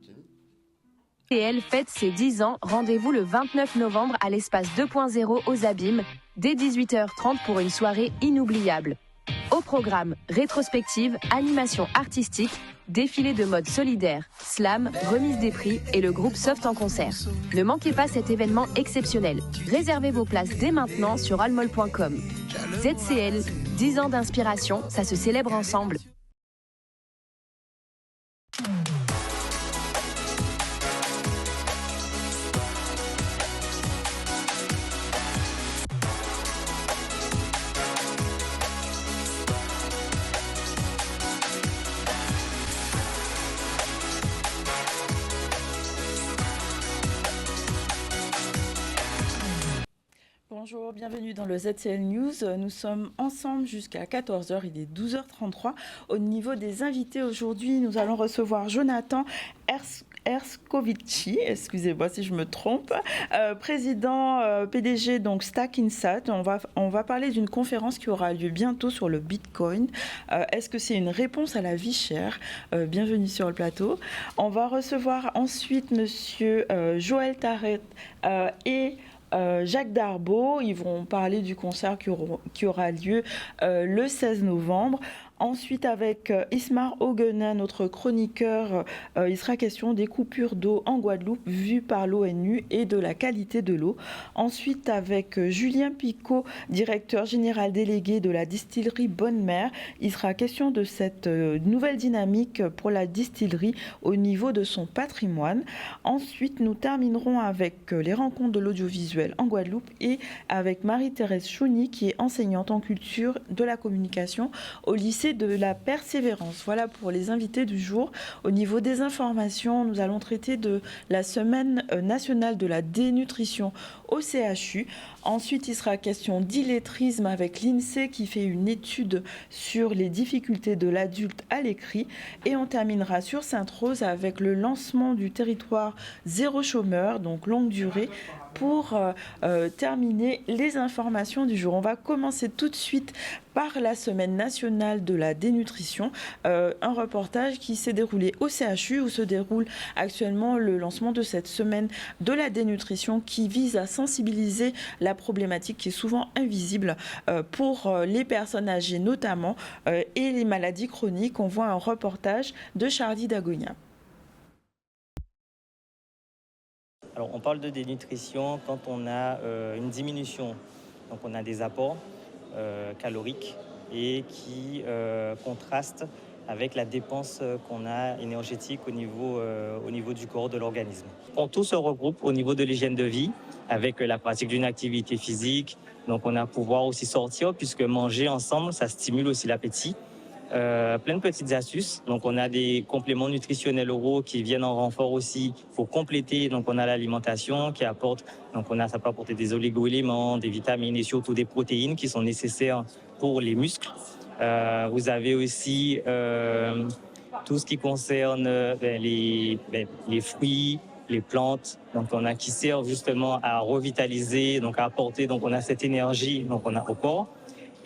ZCL fête ses 10 ans, rendez-vous le 29 novembre à l'espace 2.0 aux Abîmes, dès 18h30 pour une soirée inoubliable. Au programme, rétrospective, animation artistique, défilé de mode solidaire, slam, remise des prix et le groupe Soft en concert. Ne manquez pas cet événement exceptionnel. Réservez vos places dès maintenant sur almol.com. ZCL, 10 ans d'inspiration, ça se célèbre ensemble. Bonjour, bienvenue dans le ZCL News. Nous sommes ensemble jusqu'à 14h, il est 12h33. Au niveau des invités aujourd'hui, nous allons recevoir Jonathan Erskovici, excusez-moi si je me trompe, président PDG donc Stack Insat. On va parler d'une conférence qui aura lieu bientôt sur le Bitcoin. Est-ce que c'est une réponse à la vie chère? Bienvenue sur le plateau. On va recevoir ensuite monsieur Joël Tarret et Jacques Darbo. Ils vont parler du concert qui aura lieu le 16 novembre. Ensuite, avec Ismar Oguenin, notre chroniqueur, il sera question des coupures d'eau en Guadeloupe vues par l'ONU et de la qualité de l'eau. Ensuite, avec Julien Picot, directeur général délégué de la distillerie Bonne Mère, il sera question de cette nouvelle dynamique pour la distillerie au niveau de son patrimoine. Ensuite, nous terminerons avec les rencontres de l'audiovisuel en Guadeloupe et avec Marie-Thérèse Chouni, qui est enseignante en culture de la communication au lycée de la Persévérance. Voilà pour les invités du jour. Au niveau des informations, nous allons traiter de la semaine nationale de la dénutrition au CHU. Ensuite, il sera question d'illettrisme avec l'INSEE qui fait une étude sur les difficultés de l'adulte à l'écrit. Et on terminera sur Sainte-Rose avec le lancement du territoire zéro chômeur, donc longue durée, pour terminer les informations du jour. On va commencer tout de suite par la semaine nationale de la dénutrition, un reportage qui s'est déroulé au CHU où se déroule actuellement le lancement de cette semaine de la dénutrition qui vise à sensibiliser la problématique qui est souvent invisible pour les personnes âgées notamment et les maladies chroniques. On voit un reportage de Charlie Dagonia. Alors, on parle de dénutrition quand on a une diminution. Donc, on a des apports caloriques et qui contrastent avec la dépense qu'on a énergétique au niveau du corps de l'organisme. Tout se regroupe au niveau de l'hygiène de vie avec la pratique d'une activité physique. Donc, on a pouvoir aussi sortir puisque manger ensemble, ça stimule aussi l'appétit. Plein de petites astuces. Donc, on a des compléments nutritionnels oraux qui viennent en renfort aussi pour compléter. Donc, on a l'alimentation qui apporte. Donc, ça peut apporter des oligo-éléments, des vitamines et surtout des protéines qui sont nécessaires pour les muscles. Vous avez aussi tout ce qui concerne les fruits, les plantes. Donc, on a qui servent justement à revitaliser, donc à apporter. Donc, on a cette énergie. Donc, on a au corps.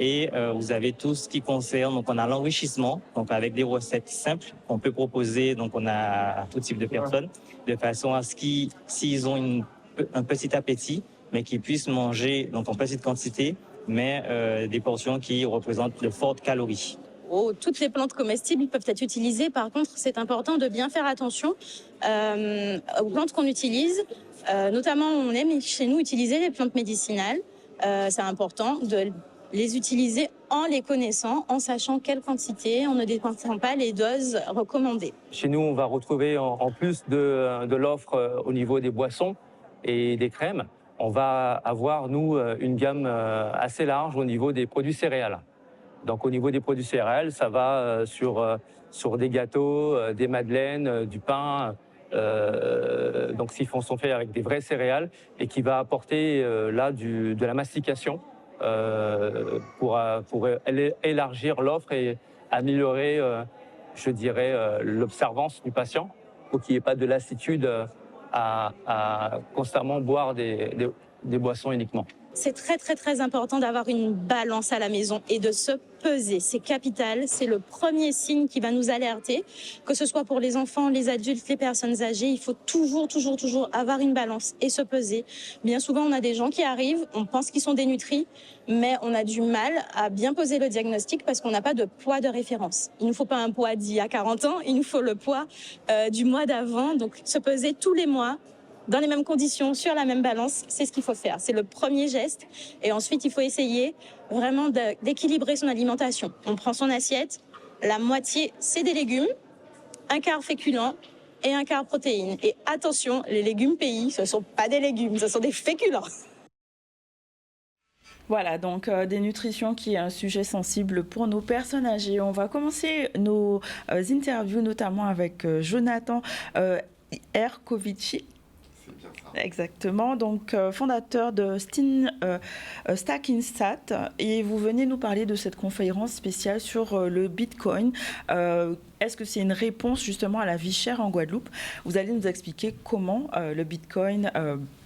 Et vous avez tout ce qui concerne, donc on a l'enrichissement, donc avec des recettes simples qu'on peut proposer, donc on a à tout type de personnes, de façon à ce qu'ils, s'ils ont un petit appétit, mais qu'ils puissent manger donc en petite quantité, mais des portions qui représentent de fortes calories. Toutes les plantes comestibles peuvent être utilisées. Par contre, c'est important de bien faire attention aux plantes qu'on utilise. Notamment, on aime chez nous utiliser les plantes médicinales. C'est important de les utiliser en les connaissant, en sachant quelle quantité, en ne dépassant pas les doses recommandées. Chez nous, on va retrouver en plus de l'offre au niveau des boissons et des crèmes, on va avoir, nous, une gamme assez large au niveau des produits céréales. Donc au niveau des produits céréales, ça va sur des gâteaux, des madeleines, du pain, donc sont faits avec des vraies céréales et qui va apporter là de la mastication pour élargir l'offre et améliorer, je dirais, l'observance du patient pour qu'il n'y ait pas de lassitude à constamment boire des boissons uniquement. C'est très important d'avoir une balance à la maison et de se peser, c'est capital, c'est le premier signe qui va nous alerter, que ce soit pour les enfants, les adultes, les personnes âgées, il faut toujours avoir une balance et se peser. Bien souvent, on a des gens qui arrivent, on pense qu'ils sont dénutris, mais on a du mal à bien poser le diagnostic parce qu'on n'a pas de poids de référence. Il ne nous faut pas un poids d'il y a 40 ans, il nous faut le poids du mois d'avant, donc se peser tous les mois, dans les mêmes conditions, sur la même balance, c'est ce qu'il faut faire. C'est le premier geste. Et ensuite, il faut essayer vraiment d'équilibrer son alimentation. On prend son assiette, la moitié, c'est des légumes, un quart féculent et un quart protéines. Et attention, les légumes pays, ce ne sont pas des légumes, ce sont des féculents. Voilà, donc des nutritions qui est un sujet sensible pour nos personnes âgées. On va commencer nos interviews, notamment avec Jonathan Erkovici. Exactement, donc fondateur de Stack Insat, et vous venez nous parler de cette conférence spéciale sur le Bitcoin. Est-ce que c'est une réponse justement à la vie chère en Guadeloupe? Vous allez nous expliquer comment le Bitcoin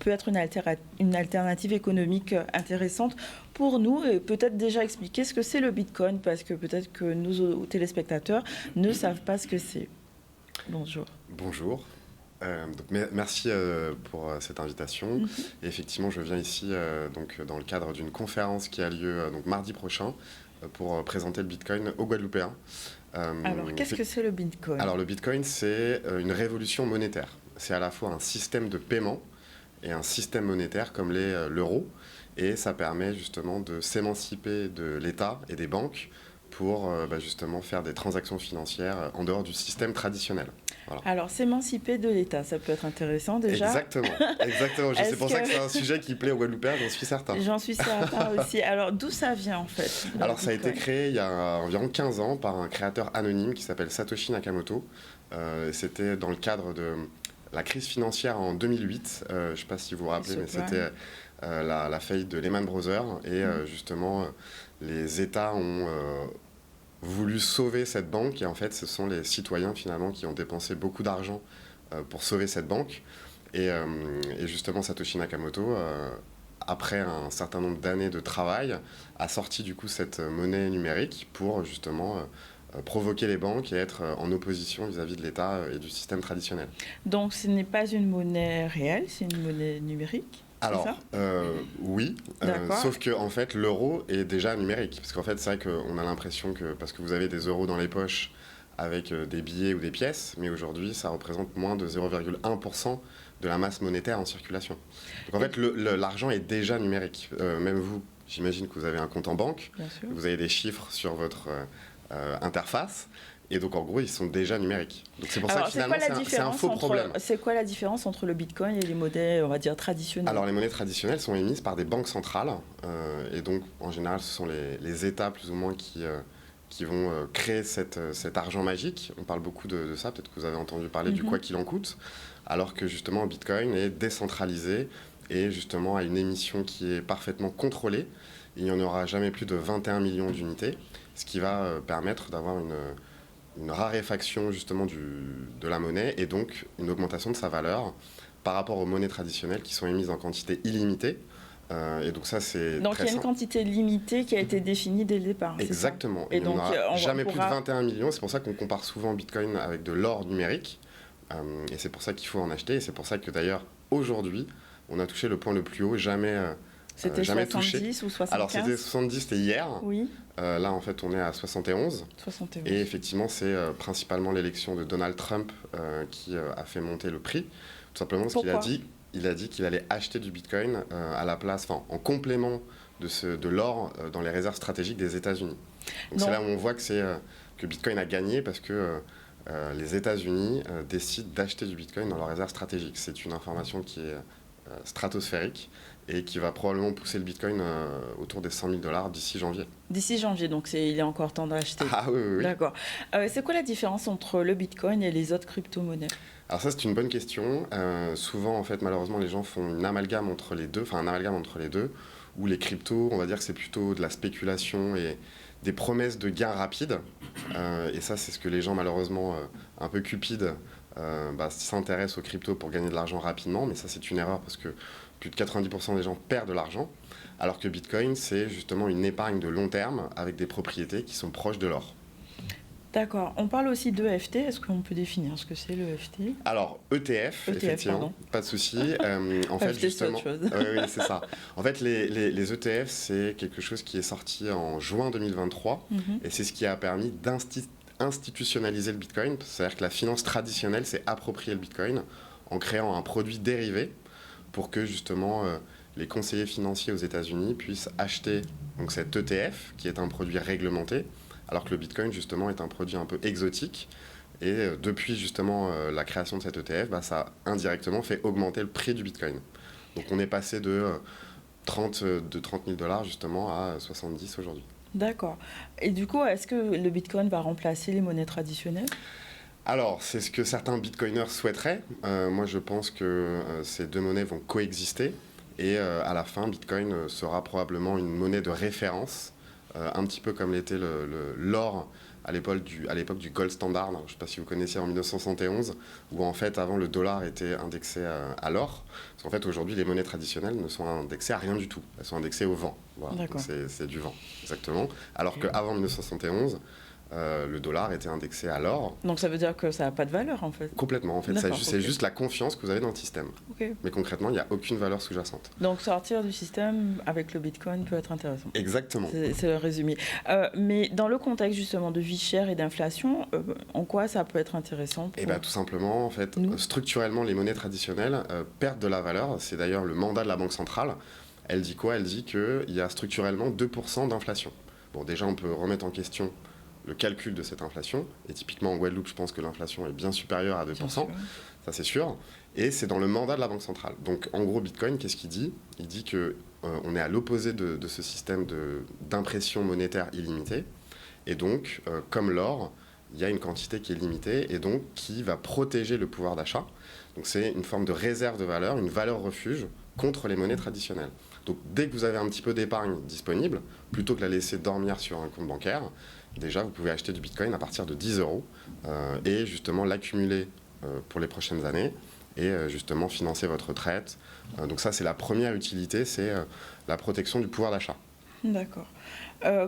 peut être une alternative économique intéressante pour nous, et peut-être déjà expliquer ce que c'est le Bitcoin, parce que peut-être que nos téléspectateurs ne savent pas ce que c'est. Bonjour. Bonjour. Merci pour cette invitation. Et effectivement, je viens ici donc, dans le cadre d'une conférence qui a lieu donc, mardi prochain pour présenter le Bitcoin aux Guadeloupéens. Alors, qu'est-ce que c'est le Bitcoin? Alors, le Bitcoin, c'est une révolution monétaire. C'est à la fois un système de paiement et un système monétaire comme l'est l'euro. Et ça permet justement de s'émanciper de l'État et des banques pour justement faire des transactions financières en dehors du système traditionnel. Voilà. Alors, s'émanciper de l'État, ça peut être intéressant déjà. Exactement. C'est pour ça que c'est un sujet qui plaît aux Guadeloupéens, j'en suis certain. J'en suis certain aussi. Alors, d'où ça vient en fait? Alors, ça a été créé il y a environ 15 ans par un créateur anonyme qui s'appelle Satoshi Nakamoto. C'était dans le cadre de la crise financière en 2008. Je ne sais pas si vous vous rappelez, mais c'était la faillite de Lehman Brothers. Et justement, les États ont voulu sauver cette banque, et en fait ce sont les citoyens finalement qui ont dépensé beaucoup d'argent pour sauver cette banque, et justement Satoshi Nakamoto après un certain nombre d'années de travail a sorti du coup cette monnaie numérique pour justement provoquer les banques et être en opposition vis-à-vis de l'État et du système traditionnel. Donc ce n'est pas une monnaie réelle, c'est une monnaie numérique? Alors, oui, sauf que en fait, l'euro est déjà numérique. Parce qu'en fait, c'est vrai qu'on a l'impression que, parce que vous avez des euros dans les poches avec des billets ou des pièces, mais aujourd'hui, ça représente moins de 0,1% de la masse monétaire en circulation. Donc en fait, l'argent est déjà numérique. Même vous, j'imagine que vous avez un compte en banque, vous avez des chiffres sur votre interface. Et donc, en gros, ils sont déjà numériques. Donc, c'est pour ça que finalement, c'est un faux problème. C'est quoi la différence entre le Bitcoin et les monnaies, on va dire, traditionnelles? Alors, les monnaies traditionnelles sont émises par des banques centrales. Et donc, en général, ce sont les États, plus ou moins, qui vont créer cet argent magique. On parle beaucoup de ça. Peut-être que vous avez entendu parler du quoi qu'il en coûte. Alors que, justement, Bitcoin est décentralisé et, justement, a une émission qui est parfaitement contrôlée. Il n'y en aura jamais plus de 21 millions d'unités, ce qui va permettre d'avoir une raréfaction justement de la monnaie et donc une augmentation de sa valeur par rapport aux monnaies traditionnelles qui sont émises en quantité illimitée. Et donc ça, c'est donc il y a une quantité limitée qui a été définie dès le départ. Exactement. Et donc, il n'y aura jamais plus de 21 millions. C'est pour ça qu'on compare souvent Bitcoin avec de l'or numérique. Et c'est pour ça qu'il faut en acheter. Et c'est pour ça que d'ailleurs, aujourd'hui, on a touché le point le plus haut jamais C'était jamais 70 touché. Ou 75? Alors c'était 70, c'était hier. Oui. Là en fait on est à 71. Et effectivement c'est principalement l'élection de Donald Trump qui a fait monter le prix. Tout simplement parce qu'il a dit qu'il allait acheter du Bitcoin à la place, en complément de l'or dans les réserves stratégiques des États-Unis. Donc c'est là où on voit que Bitcoin a gagné parce que les États-Unis décident d'acheter du Bitcoin dans leurs réserves stratégiques. C'est une information qui est stratosphérique et qui va probablement pousser le Bitcoin autour des 100 000 $ d'ici janvier. D'ici janvier, donc il est encore temps d'acheter. Ah oui. D'accord. C'est quoi la différence entre le Bitcoin et les autres crypto-monnaies? Alors ça, c'est une bonne question. Souvent, en fait, malheureusement, les gens font un amalgame entre les deux, où les cryptos, on va dire que c'est plutôt de la spéculation et des promesses de gains rapides. Et ça, c'est ce que les gens, malheureusement, un peu cupides, s'intéressent aux cryptos pour gagner de l'argent rapidement, mais ça c'est une erreur parce que plus de 90% des gens perdent de l'argent, alors que Bitcoin c'est justement une épargne de long terme avec des propriétés qui sont proches de l'or. D'accord. On parle aussi d'EFT. Est-ce qu'on peut définir ce que c'est l'EFT ? Alors, ETF effectivement, pardon. Pas de souci. En fait, justement, c'est autre chose. Oui, c'est ça. En fait, les ETF, c'est quelque chose qui est sorti en juin 2023, et c'est ce qui a permis d'institutionnaliser le Bitcoin. C'est-à-dire que la finance traditionnelle s'est appropriée le Bitcoin en créant un produit dérivé pour que, justement, les conseillers financiers aux États-Unis puissent acheter donc, cet ETF, qui est un produit réglementé, alors que le Bitcoin, justement, est un produit un peu exotique. Et depuis, justement, la création de cet ETF, ça a indirectement fait augmenter le prix du Bitcoin. Donc, on est passé de 30 000 $, justement, à 70 aujourd'hui. D'accord. Et du coup, est-ce que le Bitcoin va remplacer les monnaies traditionnelles ? Alors, c'est ce que certains Bitcoiners souhaiteraient. Moi, je pense que ces deux monnaies vont coexister. Et à la fin, Bitcoin sera probablement une monnaie de référence, un petit peu comme l'était l'or à l'époque du gold standard. Je ne sais pas si vous connaissez, en 1971, où en fait, avant, le dollar était indexé à l'or. Parce qu'en fait, aujourd'hui, les monnaies traditionnelles ne sont indexées à rien du tout. Elles sont indexées au vent. Voilà. C'est du vent, exactement. Alors qu'avant 1971, le dollar était indexé à l'or. Donc ça veut dire que ça n'a pas de valeur, en fait ? Complètement, en fait. C'est juste la confiance que vous avez dans le système. Okay. Mais concrètement, il n'y a aucune valeur sous-jacente. Donc sortir du système avec le Bitcoin peut être intéressant. Exactement. C'est le résumé. Mais dans le contexte justement de vie chère et d'inflation, en quoi ça peut être intéressant pour... Tout simplement, en fait, structurellement, les monnaies traditionnelles perdent de la valeur. C'est d'ailleurs le mandat de la Banque centrale. Elle dit quoi ? Elle dit qu'il y a structurellement 2% d'inflation. Bon, déjà, on peut remettre en question le calcul de cette inflation. Et typiquement, en Guadeloupe, je pense que l'inflation est bien supérieure à 2%. Ça, c'est sûr. Et c'est dans le mandat de la Banque centrale. Donc, en gros, Bitcoin, qu'est-ce qu'il dit ? Il dit qu'on est à l'opposé de ce système d'impression monétaire illimitée. Et donc, comme l'or, il y a une quantité qui est limitée et donc qui va protéger le pouvoir d'achat. Donc, c'est une forme de réserve de valeur, une valeur refuge contre les monnaies traditionnelles. Donc, dès que vous avez un petit peu d'épargne disponible, plutôt que la laisser dormir sur un compte bancaire, déjà, vous pouvez acheter du Bitcoin à partir de 10 € et justement l'accumuler pour les prochaines années et justement financer votre retraite. Donc ça, c'est la première utilité, c'est la protection du pouvoir d'achat. D'accord.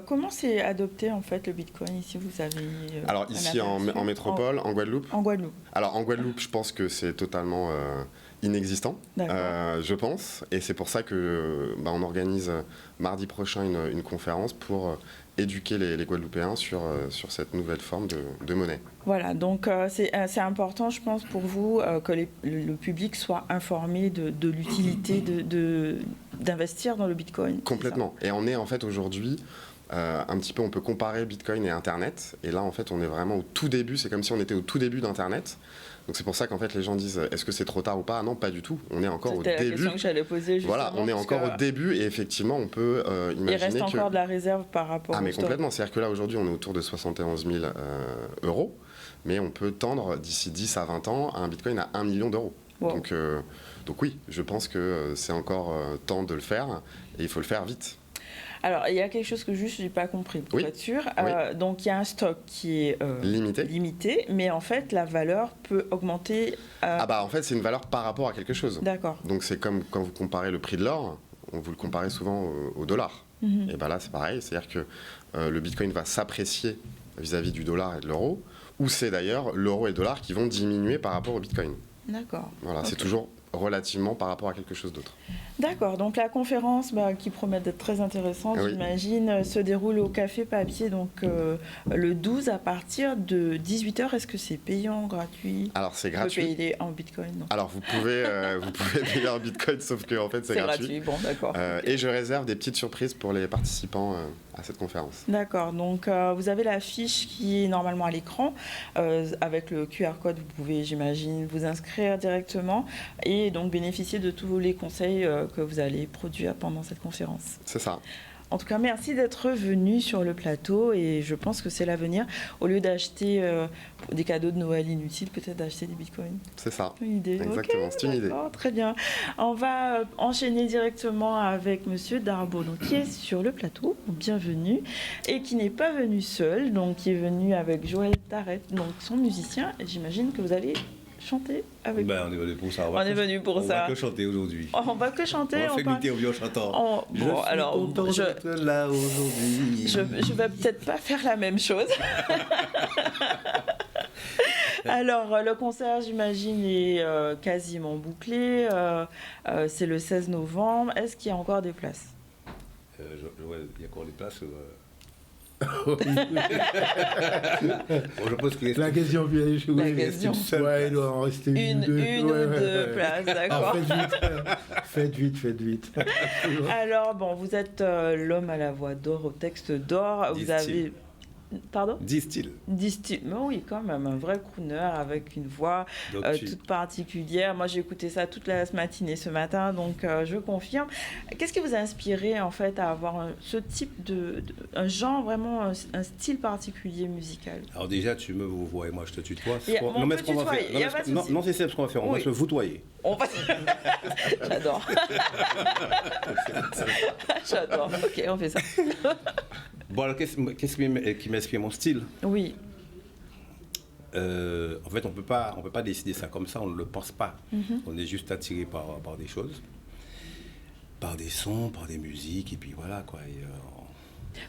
Comment c'est adopté en fait le Bitcoin ici vous avez Alors ici en métropole, en Guadeloupe. En Guadeloupe. Alors en Guadeloupe, je pense que c'est totalement inexistant, je pense, et c'est pour ça que on organise mardi prochain une conférence pour éduquer les Guadeloupéens sur cette nouvelle forme de monnaie. Voilà, donc c'est important, je pense, pour vous que le public soit informé de l'utilité d'investir dans le Bitcoin. Complètement. Et on est en fait aujourd'hui, un petit peu, on peut comparer Bitcoin et Internet. Et là, en fait, on est vraiment au tout début. C'est comme si on était au tout début d'Internet. Donc c'est pour ça qu'en fait les gens disent est-ce que c'est trop tard ou pas ? Non, pas du tout. On est encore au début. C'était la question que j'allais poser justement. Voilà, on est encore au début et effectivement on peut imaginer il reste encore de la réserve par rapport mais complètement. C'est-à-dire que là aujourd'hui on est autour de 71 000 €, mais on peut tendre d'ici 10 à 20 ans à un Bitcoin à 1 million d'euros. Wow. Donc oui, je pense que c'est encore temps de le faire et il faut le faire vite. Alors, il y a quelque chose que juste je n'ai pas compris, pour être sûr. Donc, il y a un stock qui est limité, mais en fait, la valeur peut augmenter... en fait, c'est une valeur par rapport à quelque chose. D'accord. Donc, c'est comme quand vous comparez le prix de l'or, vous le comparez souvent au dollar. Et là, c'est pareil, c'est-à-dire que le Bitcoin va s'apprécier vis-à-vis du dollar et de l'euro, ou c'est d'ailleurs l'euro et le dollar qui vont diminuer par rapport au Bitcoin. D'accord. Voilà, c'est toujours relativement par rapport à quelque chose d'autre. D'accord, donc la conférence qui promet d'être très intéressante, j'imagine, se déroule au Café Papier, donc le 12 à partir de 18h. Est-ce que c'est payant, gratuit ? Alors c'est gratuit. Vous pouvez payer en Bitcoin, non ? Alors vous pouvez payer en Bitcoin, sauf que en fait c'est gratuit. Bon, d'accord. Et je réserve des petites surprises pour les participants à cette conférence. D'accord, donc vous avez la fiche qui est normalement à l'écran, avec le QR code, vous pouvez, j'imagine, vous inscrire directement et donc bénéficier de tous les conseils que vous allez produire pendant cette conférence. C'est ça. En tout cas, merci d'être venu sur le plateau et je pense que c'est l'avenir. Au lieu d'acheter des cadeaux de Noël inutiles, peut-être d'acheter des bitcoins. C'est ça. Une idée. Exactement, c'est une idée. Très bien. On va enchaîner directement avec Monsieur Darbo, donc, qui est sur le plateau. Bienvenue. Et qui n'est pas venu seul, donc qui est venu avec Joël Tarrette, donc son musicien. Et j'imagine que vous allez chanter avec On est venu pour ça. On est venu pour ça. On va que chanter aujourd'hui. On va que chanter. On va faire une interview en chantant. Je suis content d'être là aujourd'hui. Je vais peut-être pas faire la même chose. Alors, le concert, j'imagine, est quasiment bouclé. C'est le 16 novembre. Est-ce qu'il y a encore des places? Il y a encore des places. Bon, je pense que la question vient échouer. La question. Ouais, il doit en rester une ou deux places, d'accord. Faites vite. Alors, bon, vous êtes l'homme à la voix d'or, au texte d'or. Vous avez... Pardon? Disent-ils. Mais oui, quand même, un vrai crooner avec une voix toute particulière. Moi, j'ai écouté ça toute la matinée ce matin, donc je confirme. Qu'est-ce qui vous a inspiré, en fait, à avoir ce type un genre, vraiment, un style particulier musical? Alors déjà, tu me vois et moi, je te tutoie. Non, mais ce qu'on va faire... Non, c'est ce qu'on va faire. On va se voutoyer. J'adore. J'adore. Ok, on fait ça. Bon, alors, qu'est-ce qui m'inspire mon style? Oui. En fait, on peut pas décider ça comme ça, on ne le pense pas. On est juste attiré par des choses, par des sons, par des musiques, et puis voilà, quoi.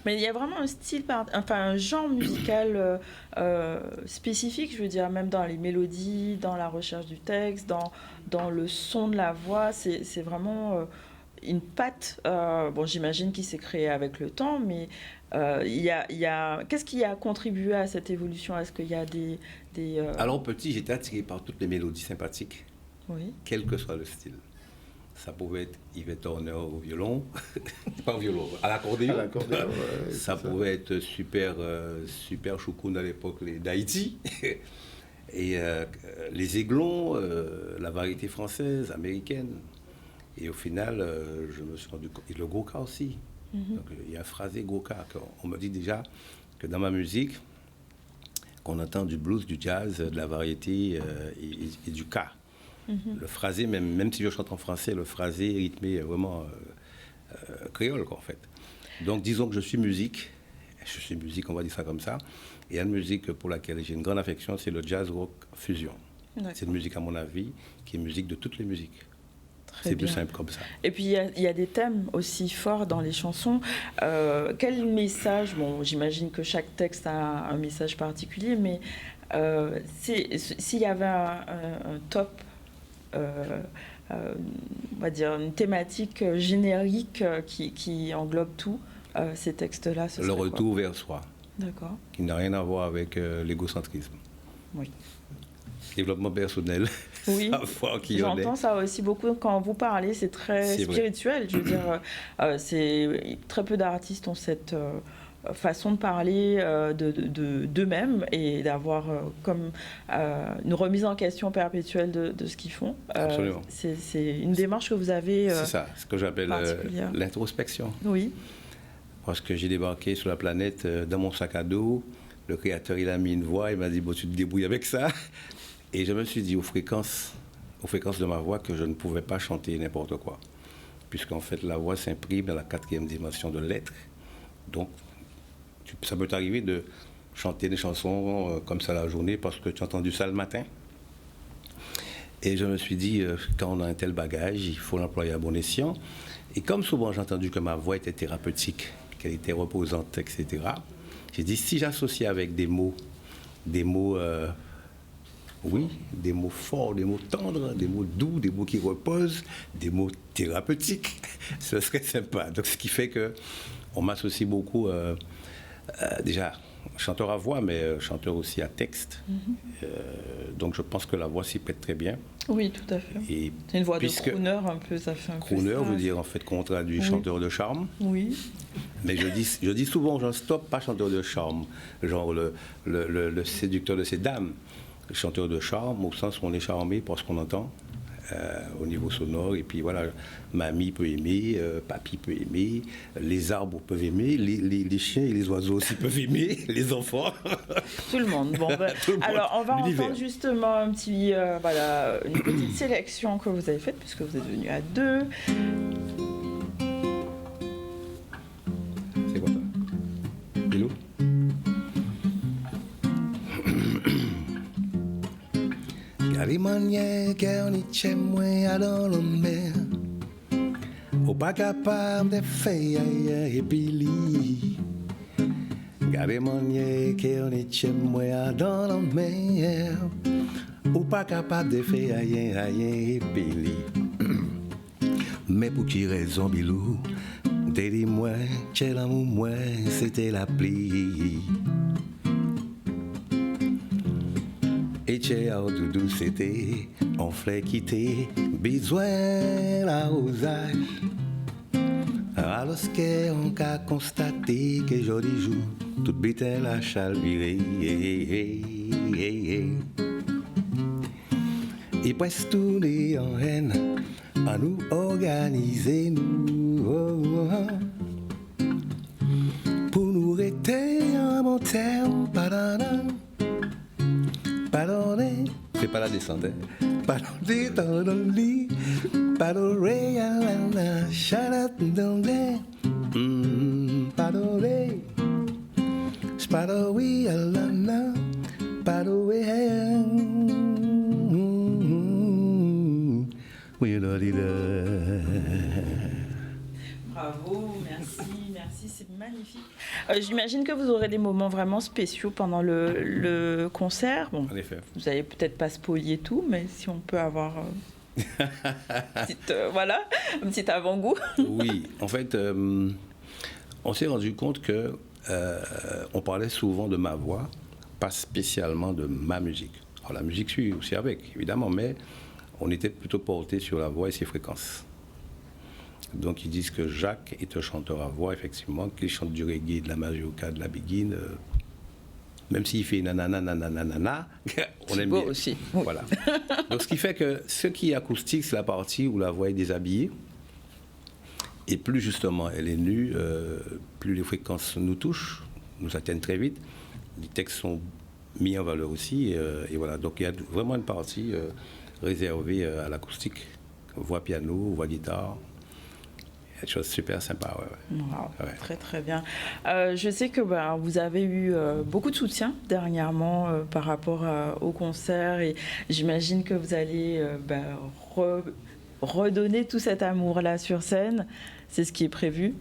Mais il y a vraiment un style, un genre musical spécifique, je veux dire, même dans les mélodies, dans la recherche du texte, dans le son de la voix, c'est vraiment... une patte, bon, j'imagine qu'il s'est créé avec le temps, mais qu'est-ce qui a contribué à cette évolution? Est-ce qu'il y a des Alors petit, j'étais attiré par toutes les mélodies sympathiques, oui, quel que soit le style. Ça pouvait être Yvette Horner au violon, pas au violon, à l'accordéon. Ouais, ça pouvait être super choukoun à l'époque, d'Haïti. Et les aiglons, la variété française, américaine. Et au final, je me suis rendu compte, et le goka aussi. Donc, il y a un phrasé goka. On me dit déjà que dans ma musique, qu'on entend du blues, du jazz, de la variété et du ka. Le phrasé, même si je chante en français, le phrasé rythmé vraiment créole, quoi, en fait. Donc disons que je suis musique, on va dire ça comme ça. Et une musique pour laquelle j'ai une grande affection, c'est le jazz rock fusion. C'est une musique, à mon avis, qui est musique de toutes les musiques. C'est plus simple comme ça. Et puis, il y a des thèmes aussi forts dans les chansons. Quel message, bon, j'imagine que chaque texte a un message particulier, mais s'il y avait un top, on va dire une thématique générique qui englobe tout, ces textes-là, ce serait le retour vers soi. D'accord. Qui n'a rien à voir avec l'égocentrisme. Oui. Développement personnel. Oui, j'entends ça aussi beaucoup quand vous parlez, c'est très spirituel. Je veux dire, très peu d'artistes ont cette façon de parler d'eux-mêmes et d'avoir comme une remise en question perpétuelle de ce qu'ils font. Absolument. C'est une démarche que vous avez. C'est ça, ce que j'appelle l'introspection. Oui. Parce que j'ai débarqué sur la planète dans mon sac à dos. Le créateur, il a mis une voix, il m'a dit, bon, tu te débrouilles avec ça. Et je me suis dit aux fréquences de ma voix que je ne pouvais pas chanter n'importe quoi. Puisqu'en fait, la voix s'imprime dans la 4e dimension de l'être. Donc, ça peut t'arriver de chanter des chansons comme ça la journée parce que tu as entendu ça le matin. Et je me suis dit, quand on a un tel bagage, il faut l'employer à bon escient. Et comme souvent j'ai entendu que ma voix était thérapeutique, qu'elle était reposante, etc., j'ai dit, si j'associe avec des mots forts, des mots tendres, des mots doux, des mots qui reposent, des mots thérapeutiques, ce serait sympa. Donc, ce qui fait qu'on m'associe beaucoup, déjà, chanteur à voix, mais chanteur aussi à texte. Donc, je pense que la voix s'y prête très bien. Oui, tout à fait. C'est une voix de crooner un peu, ça fait un peu crooner veut dire, en fait, qu'on traduit chanteur de charme. Oui. Mais je dis souvent, je stoppe pas chanteur de charme, genre le séducteur de ces dames. Chanteur de charme, au sens où on est charmé par ce qu'on entend au niveau sonore. Et puis voilà, mamie peut aimer, papy peut aimer, les arbres peuvent aimer, les chiens et les oiseaux aussi peuvent aimer, les enfants. Tout le monde. Bon, alors, on va entendre justement une petite sélection que vous avez faite, puisque vous êtes venus à 2. C'est quoi ça? Hello? Y a des manières qu'on y tient moins dans le mer. Ou pas capable de faire et puis y a des manières qu'on y tient moins dans la mer. Ou pas capable de faire rien et puis mais pour qui raison bilou, dis-moi, c'est l'amour moi, c'était la pluie. Et chez Doudou, c'était on flait quitter, besoin l'arrosage. Alors qu'on a constaté que joli jour, tout bitin la chalvirée. Et presque tout est en haine, à nous organiser, nous, pour nous rester en bon terme, pardonnez, c'est pas la descente, pardonnez dans le lit, pardonnez à la charlotte dans le pardonnez, pardonnez à la pardonnez. Bravo, merci, c'est magnifique. J'imagine que vous aurez des moments vraiment spéciaux pendant le concert. Bon, en effet. Vous n'allez peut-être pas spoiler tout, mais si on peut avoir un petit avant-goût. Oui, en fait, on s'est rendu compte que on parlait souvent de ma voix, pas spécialement de ma musique. Alors la musique suit aussi avec, évidemment, mais on était plutôt porté sur la voix et ses fréquences. Donc ils disent que Jacques est un chanteur à voix, effectivement, qu'il chante du reggae, de la mazurka, de la biguine, même s'il fait nanana, on aime bien. Aussi. Voilà. Donc ce qui fait que ce qui est acoustique, c'est la partie où la voix est déshabillée. Et plus justement elle est nue, plus les fréquences nous touchent, nous atteignent très vite. Les textes sont mis en valeur aussi. Et voilà. Donc il y a vraiment une partie réservée à l'acoustique. Voix piano, voix guitare. Quelque chose de super sympa. Ouais. Wow, ouais. Très très bien. Je sais que vous avez eu beaucoup de soutien dernièrement par rapport au concert et j'imagine que vous allez redonner tout cet amour-là sur scène. C'est ce qui est prévu?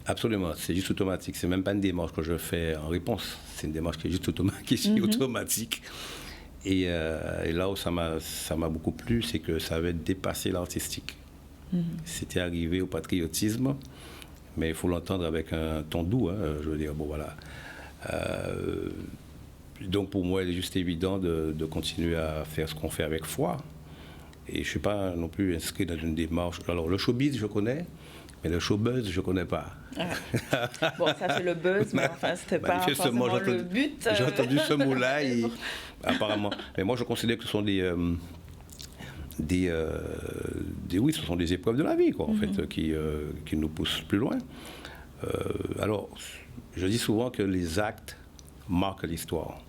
Absolument, c'est juste automatique. C'est même pas une démarche que je fais en réponse. C'est une démarche qui est juste automatique. Et là où ça m'a beaucoup plu, c'est que ça avait dépassé l'artistique. C'était arrivé au patriotisme, mais il faut l'entendre avec un ton doux. Je veux dire, bon voilà. Donc pour moi, il est juste évident de continuer à faire ce qu'on fait avec foi. Et je ne suis pas non plus inscrit dans une démarche. Alors le showbiz, je connais, mais le showbuzz, je ne connais pas. Bon, ça c'est le buzz, mais enfin, c'était pas forcément le but. J'ai entendu ce mot-là, apparemment. Mais moi, je considère que ce sont oui, ce sont des épreuves de la vie, quoi, en fait, qui nous poussent plus loin. Alors, je dis souvent que les actes marquent l'histoire.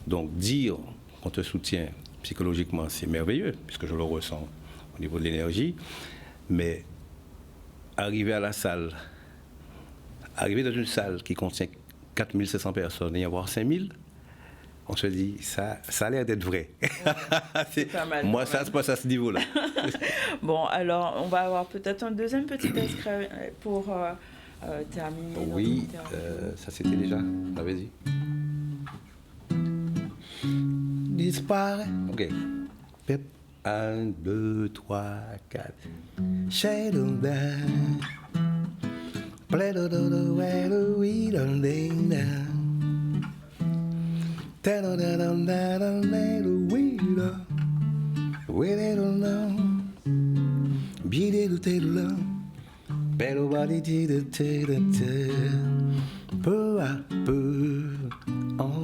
Donc, dire qu'on te soutient psychologiquement, c'est merveilleux, puisque je le ressens au niveau de l'énergie, mais arriver dans une salle qui contient 4500 personnes et y avoir 5000, on se dit, ça a l'air d'être vrai. C'est pas mal. Moi, ça se passe à ce niveau-là. Bon, alors, on va avoir peut-être un deuxième petit extrait pour terminer. Oui, ça c'était déjà. Ah, vas-y. Disparaît. Ok. 1, 2, 3, 4. Shadow down. Play do do do where do we don't ding down. Tell da da da da da we do. We don't know. Be there to tell love. Better body to peu à peu. Oh.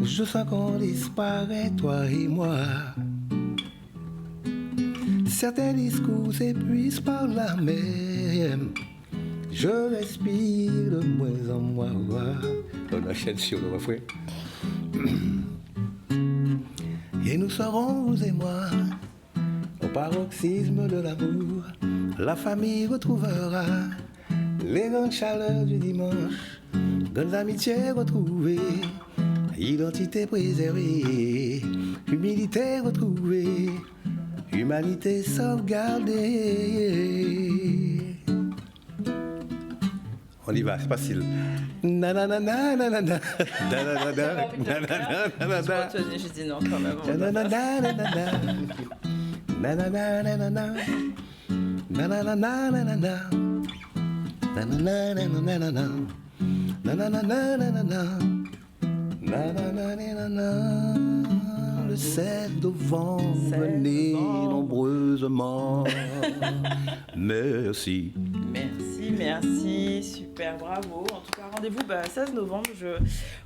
Je sens qu'on disparaît, toi et moi. Certains discours s'épuisent par la même. Je respire de moins en moins. On enchaîne sur le refrain. Et nous serons, vous et moi, au paroxysme de l'amour. La famille retrouvera les grandes chaleurs du dimanche, grandes amitiés retrouvées. Identité préservée, humilité retrouvée, humanité sauvegardée. On y va, c'est facile. Je dis non quand même. Le 7 novembre, venez nombreusement. Merci. Merci, super, bravo. En tout cas, rendez-vous 16 novembre.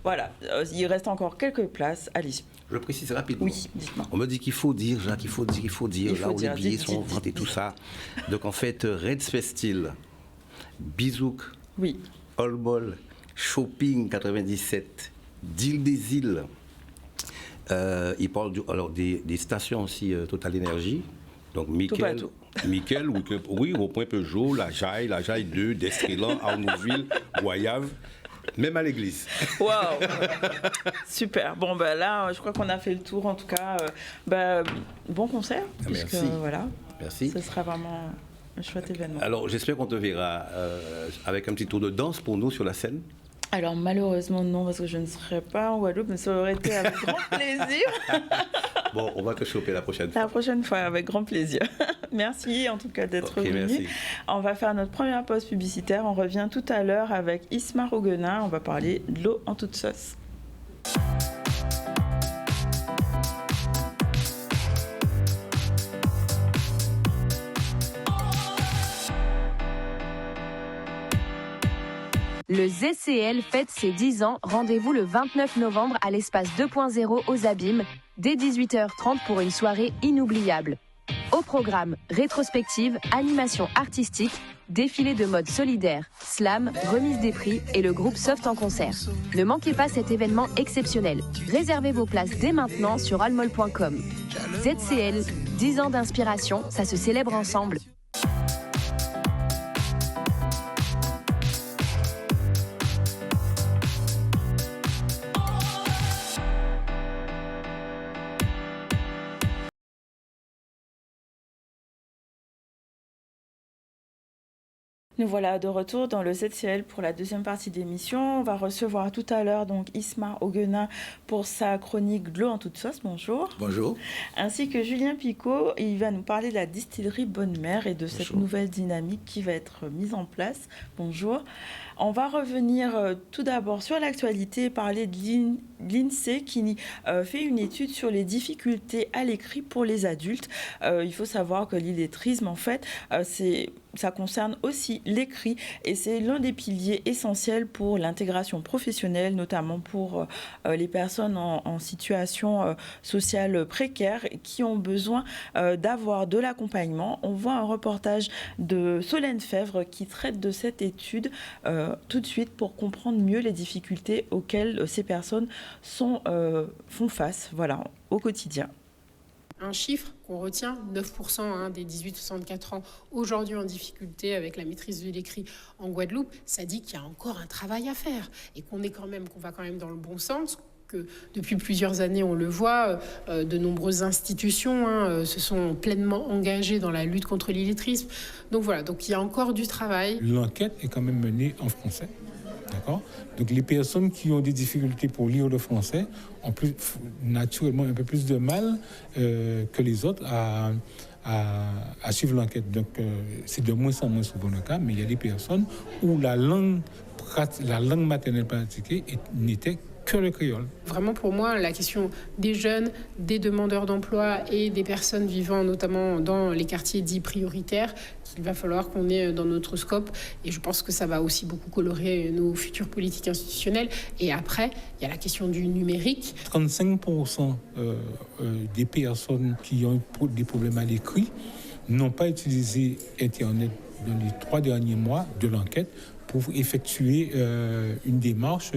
Voilà, il reste encore quelques places. Allez. Je précise rapidement. Oui, dites-moi. On me dit qu'il faut dire, Jacques, il faut dire, là où les billets sont vendus, tout ça. Donc en fait, Red Space Steel, Bizouk, oui. All Ball, Shopping 97, Deal des îles. Il parle des stations aussi Total Énergie. Donc Michael, oui, au point Peugeot, la Jaille 2, Destrélan, Arnouville, Goyave, même à l'église. Waouh. Super. Bon, là, je crois qu'on a fait le tour. En tout cas, bon concert. Merci. Voilà. Merci. Ce sera vraiment un chouette événement. Alors, j'espère qu'on te verra avec un petit tour de danse pour nous sur la scène. Alors malheureusement non, parce que je ne serai pas en Guadeloupe, mais ça aurait été avec grand plaisir. Bon, on va te choper la prochaine fois. La prochaine fois, avec grand plaisir. Merci en tout cas d'être venu. Merci. On va faire notre première pause publicitaire. On revient tout à l'heure avec Ismar Auguenin. On va parler de l'eau en toute sauce. Le ZCL fête ses 10 ans. Rendez-vous le 29 novembre à l'espace 2.0 aux Abîmes, dès 18h30 pour une soirée inoubliable. Au programme, rétrospective, animation artistique, défilé de mode solidaire, slam, remise des prix et le groupe Soft en concert. Ne manquez pas cet événement exceptionnel. Réservez vos places dès maintenant sur almol.com. ZCL, 10 ans d'inspiration, ça se célèbre ensemble. Nous voilà de retour dans le ZCL pour la deuxième partie d'émission. On va recevoir tout à l'heure donc Ismar Auguenin pour sa chronique de l'eau en toute sauce. Bonjour. Bonjour. Ainsi que Julien Picot, il va nous parler de la distillerie Bonne Mère et de cette nouvelle dynamique qui va être mise en place. Bonjour. On va revenir tout d'abord sur l'actualité et parler de l'INSEE qui fait une étude sur les difficultés à l'écrit pour les adultes. Il faut savoir que l'illettrisme, en fait, ça concerne aussi l'écrit et c'est l'un des piliers essentiels pour l'intégration professionnelle, notamment pour les personnes en situation sociale précaire qui ont besoin d'avoir de l'accompagnement. On voit un reportage de Solène Fèvre qui traite de cette étude tout de suite pour comprendre mieux les difficultés auxquelles ces personnes font face au quotidien. Un chiffre qu'on retient, 9% des 18-64 ans aujourd'hui en difficulté avec la maîtrise de l'écrit en Guadeloupe, ça dit qu'il y a encore un travail à faire et qu'on va quand même dans le bon sens. Que depuis plusieurs années, on le voit, de nombreuses institutions se sont pleinement engagées dans la lutte contre l'illettrisme. Donc voilà, donc il y a encore du travail. L'enquête est quand même menée en français. D'accord ? Donc les personnes qui ont des difficultés pour lire le français ont naturellement un peu plus de mal que les autres à suivre l'enquête. Donc c'est de moins en moins souvent le cas, mais il y a des personnes où la langue maternelle pratiquée n'était que le créole. Vraiment pour moi, la question des jeunes, des demandeurs d'emploi et des personnes vivant notamment dans les quartiers dits prioritaires, qu'il va falloir qu'on ait dans notre scope. Et je pense que ça va aussi beaucoup colorer nos futures politiques institutionnelles. Et après, il y a la question du numérique. 35% des personnes qui ont des problèmes à l'écrit n'ont pas utilisé Internet dans les 3 derniers mois de l'enquête pour effectuer une démarche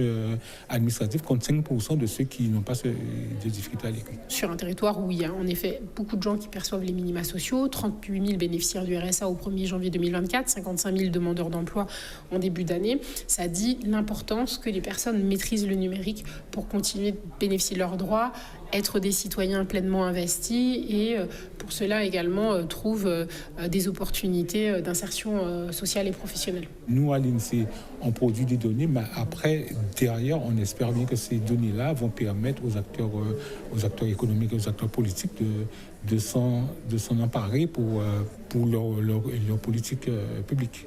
administrative contre 5% de ceux qui n'ont pas de difficultés à l'écrit. Sur un territoire où il y a en effet beaucoup de gens qui perçoivent les minima sociaux, 38 000 bénéficiaires du RSA au 1er janvier 2024, 55 000 demandeurs d'emploi en début d'année, ça dit l'importance que les personnes maîtrisent le numérique pour continuer de bénéficier de leurs droits, être des citoyens pleinement investis et pour cela également trouvent des opportunités d'insertion sociale et professionnelle. Nous, à l'INSEE, on produit des données, mais après, derrière, on espère bien que ces données-là vont permettre aux acteurs économiques et aux acteurs politiques de s'en emparer pour leur politique publique.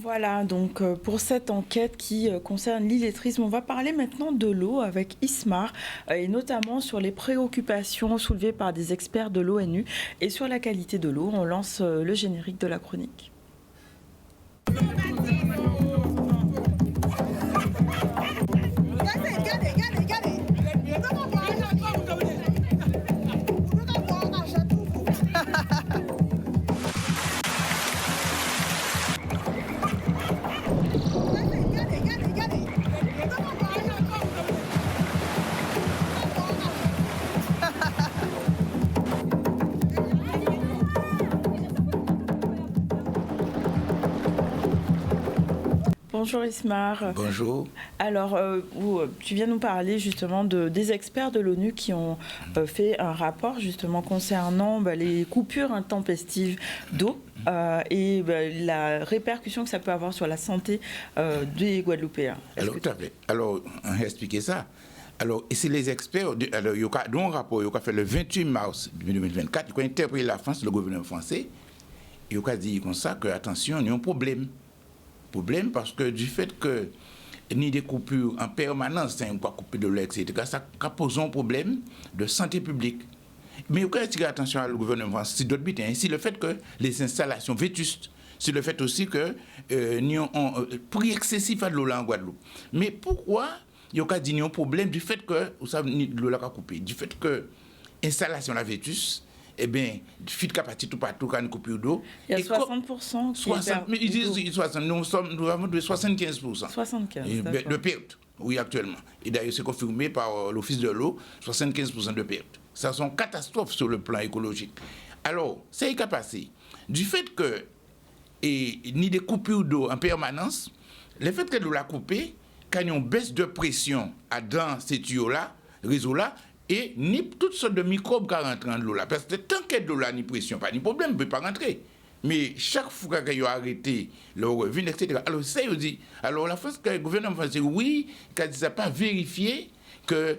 Voilà, donc pour cette enquête qui concerne l'illettrisme, on va parler maintenant de l'eau avec Ismar et notamment sur les préoccupations soulevées par des experts de l'ONU et sur la qualité de l'eau. On lance le générique de la chronique. Bonjour Ismar. Bonjour. Alors, tu viens nous parler justement des experts de l'ONU qui ont fait un rapport justement concernant les coupures intempestives d'eau et la répercussion que ça peut avoir sur la santé des Guadeloupéens. Alors, tout à fait. Alors, on va expliquer ça. Alors, ici, les experts, alors, il y a un rapport qui a fait le 28 mars 2024, qui a interpellé la France, le gouvernement français, et il a dit comme ça que, attention, il y a un problème. Problème parce que du fait que ni des coupures en permanence, c'est pas coupure de l'eau, etc., ça pose un problème de santé publique. Mais il faut attirer attention au gouvernement, c'est d'autres buts. Ici, le fait que les installations vétustes, c'est le fait aussi que nous avons un prix excessif à l'eau en Guadeloupe. Mais pourquoi il y a dit un problème du fait que l'eau a coupé, du fait que l'installation la vétuste, eh bien, fit capacité tout partout quand une coupure d'eau. Il y a 60%. 60, mais ils disent 60, nous avons de 75%. 75, de perte, oui, actuellement. Et d'ailleurs, c'est confirmé par l'Office de l'eau, 75% de perte. Ça sont catastrophes sur le plan écologique. Alors, c'est qu'à passer. Du fait que, ni des coupures d'eau en permanence, le fait que l'eau l'a coupé, quand il y a une baisse de pression dans ces tuyaux-là, réseau-là, et ni toutes sortes de microbes qui rentrent dans l'eau là. Parce que tant qu'il y a de l'eau là, ni pression, pas ni problème, ne peut pas rentrer. Mais chaque fois qu'il y a arrêté le revenu, etc. Alors ça, il dit, alors la France, le gouvernement français, oui, quand il n'a pas vérifié que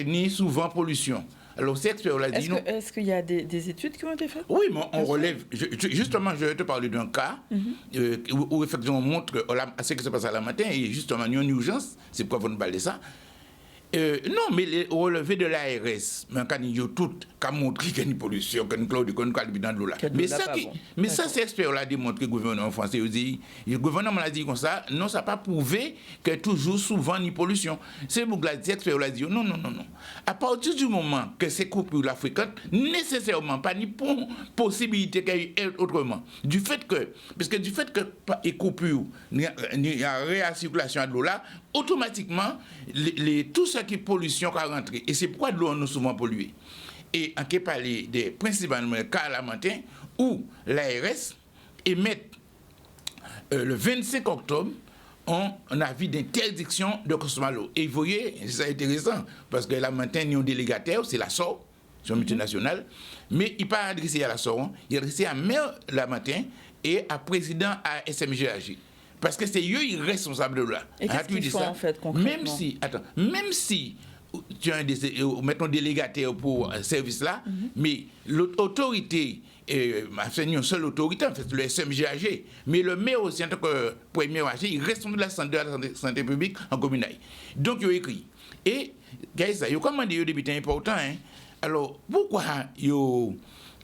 ni souvent pollution. Alors ces experts là dit non. Est-ce qu'il y a des études qui ont été faites? Oui, mais on relève. Justement, je vais te parler d'un cas où effectivement on montre ce qui se passe à la matin et justement il y a une urgence, c'est pourquoi vous nous parlez de ça. Non, mais le relevé de l'ARS, quand il y a tout, qui a montré qu'il y a une pollution, qu'il y a une chlore, qu'il y a une dans l'eau là. Mais ça, c'est expert là démontré que le gouvernement français dit, le gouvernement l'a dit comme ça, non, ça n'a pas prouvé qu'il y a toujours souvent une pollution. C'est pour que l'expert l'a dit, non. À partir du moment que ces coupures la fréquentent, nécessairement, pas ni possibilité qu'il y ait autrement. Parce que du fait que les coupures, il y a récirculation de l'eau là, automatiquement, tout ce qui est pollution qui rentre. Et c'est pourquoi de l'eau nous souvent polluée. Et on peut parler des principalement cas à la matin où l'ARS émet le 25 octobre un avis d'interdiction de consommer l'eau. Et vous voyez, c'est intéressant, parce que la matin, il y a un délégataire, c'est la SOR, c'est un multinational, mais il n'est pas adressé à la SOR, il est adressé à maire la matin et à président à SMGAG. Parce que c'est eux qui sont responsables de là. Et qu'est-ce qu'ils font en fait concrètement? Même si tu as mettons délégataire pour un service là, mais l'autorité, c'est une seule autorité, en fait, le SMGAG, mais le maire aussi en tant que premier AG, il reste de la santé publique en commune. Donc il a écrit. Et il a commandé des débutants importants. Alors pourquoi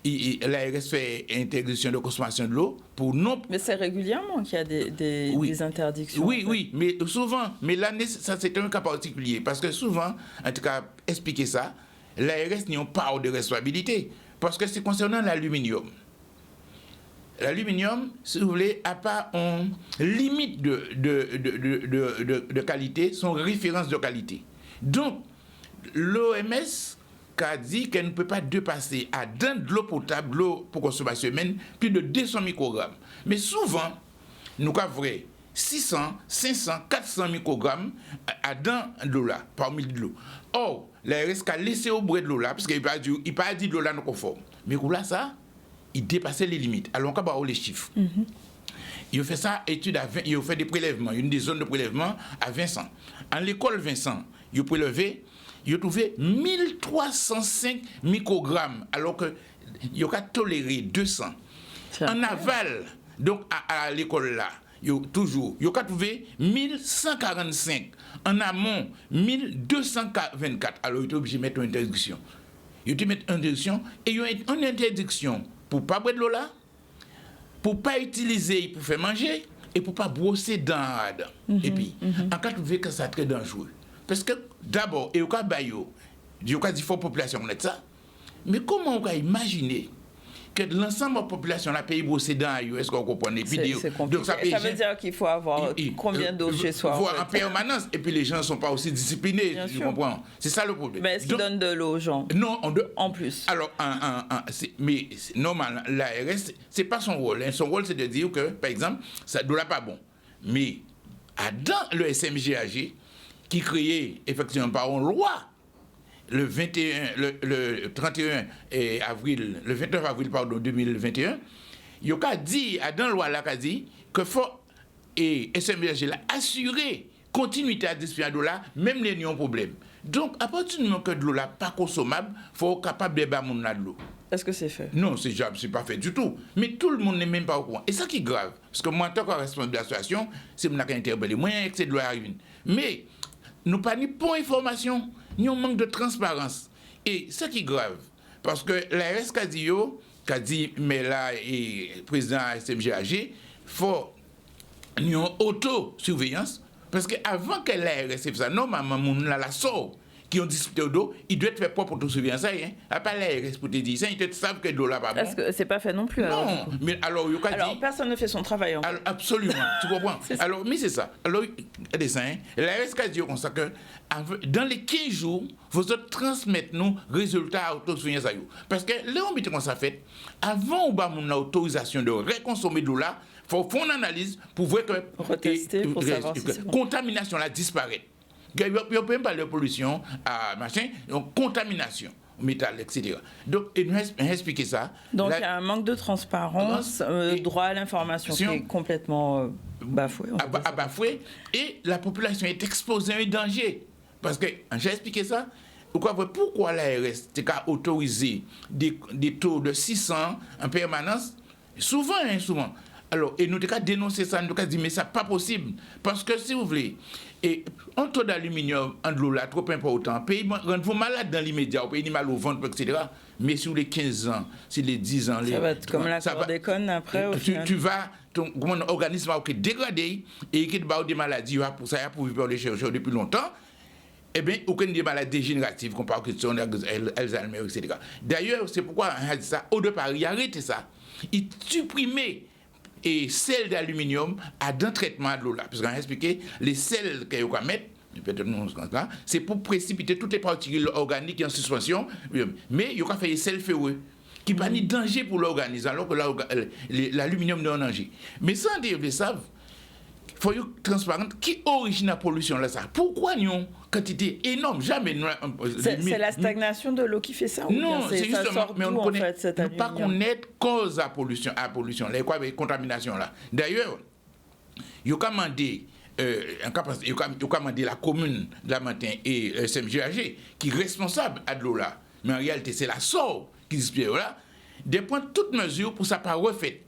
l'ARS fait interdiction de consommation de l'eau pour non. Mais c'est régulièrement qu'il y a des interdictions. Oui, mais souvent, mais là, ça c'est un cas particulier, parce que souvent, en tout cas, expliquer ça, l'ARS n'y a pas de responsabilité, parce que c'est concernant l'aluminium. l'aluminium, si vous voulez, n'a pas une limite de qualité, son référence de qualité. Donc, l'OMS a dit qu'elle ne peut pas dépasser à dans de l'eau potable, l'eau pour consommation humaine, plus de 200 microgrammes. Mais souvent, nous avons 600, 500, 400 microgrammes à dans de l'eau là, parmi de l'eau. Or, l'ARS a laissé au bruit de l'eau là, parce qu'il n'a pas dit de l'eau là non conforme. Mais là, ça, il dépassait les limites. Alors, on va voir les chiffres. Il a fait ça, étude à 20, il a fait des prélèvements, une des zones de prélèvement à Vincent. En l'école Vincent, il a prélevé, il a trouvé 1305 microgrammes, alors qu'il a toléré 200. En aval, donc à l'école là, il a trouvé 1145. En amont, 1224. Alors, il est obligé de mettre une interdiction. Il a mettre une interdiction, et il y a une interdiction pour ne pas boire de l'eau là, pour ne pas utiliser pour faire manger, et pour ne pas brosser dans et puis, en cas de que ça très dangereux. Parce que d'abord, il y a des fortes populations qui ça, mais comment on peut imaginer que l'ensemble de la population a payé brosser dans est-ce qu'on comprend les vidéos? Donc ça veut dire qu'il faut avoir combien d'eau chez soi? En permanence, et puis les gens ne sont pas aussi disciplinés, tu comprends? C'est ça le problème. Mais est-ce qu'ils donnent de l'eau aux gens? Non, en plus. Alors, mais normal, l'ARS, ce n'est pas son rôle. Son rôle, c'est de dire que, par exemple, ça ne pas bon. Mais dans le SMGAG, qui créait effectivement par une loi, le 29 avril 2021, il a dit, dans la loi, il a dit que faut et SMBG assurer continuité à distribuer de l'eau là, même les non problème. Donc, à partir du moment que de l'eau là pas consommable, il faut être capable de battre de l'eau. Est-ce que c'est fait? Non, c'est pas fait du tout. Mais tout le monde n'est même pas au courant. Et ça qui est grave, parce que moi, en tant que responsable de l'association, c'est moi qui ai interpellé. Moi, il y a excès de loi à une. Mais, nous pas ni pour information, ni un manque de transparence. Et ça qui est grave, parce que l'ARS qu'a dit, mais là, et président SMGAG, faut une auto-surveillance, parce qu'avant que l'ARS fasse ça, normalement, la sort qui ont discuté au dos, il doit être fait propre autosurveillance. À part l'ARS pour te dire ça, ils savent que l'eau là pas bon. Est-ce que c'est pas fait non plus? Non, mais alors, personne ne fait son travail. Alors, absolument, tu comprends? Alors, mais c'est ça. Alors, l'ARS a dit comme ça que dans les 15 jours, vous autres transmettez nous résultats à autosurveillance. Parce que là, on met comment ça fait. Avant ou on a autorisation de reconsommer de l'eau là, il faut faire une analyse pour voir que retester, pour savoir si c'est bon. Contamination là disparaît. Il n'y a même pas de pollution, donc contamination, métal, etc. Donc, il nous expliquer ça. Donc, il y a un manque de transparence, droit à l'information qui est complètement bafoué. Bafoué, et la population est exposée à un danger. Parce que, j'ai expliqué ça, pourquoi l'ARS a autorisé des taux de 600 en permanence, souvent. Alors, et nous avons dénoncé ça, nous avons dit, mais ça n'est pas possible. Parce que, si vous voulez, et un taux d'aluminium en de l'eau là, trop important, pays rend-vous malade dans l'immédiat, au pays mal au ventre, etc. Mais sur les 15 ans, sur les 10 ans... Ça va être comme la chlordécone après, au final. Tu vas, ton organisme va dégradé, et qui va des maladies, pour ça, pour vivre les chercheurs depuis longtemps, eh bien, aucune des maladies dégénératives, qu'on parle de Alzheimer, etc. D'ailleurs, c'est pourquoi on a dit ça, au départ, il a arrêté ça. Il supprimait et sel d'aluminium à d'un traitement de l'eau là. Parce qu'on a expliqué, les sels qu'il y a mettre, c'est pour précipiter toutes les particules organiques en suspension, mais il y a fait des sels ferreux qui n'ont pas de danger pour l'organisme, alors que l'aluminium n'est pas danger. Mais sans dire, vous savez, il faut être transparent. Qui origine la pollution là ça? Pourquoi nous avons une quantité énorme? Jamais. C'est la stagnation de l'eau qui fait ça? Non, c'est justement. Mais on ne connaît pas connaître cause à pollution, les contaminations là. D'ailleurs, il y a commandé la commune de la Matin et le SMGAG qui est responsable de l'eau là. Mais en réalité, c'est la SOR qui dispose là. De prendre toutes mesures pour que ça ne soit pas refait.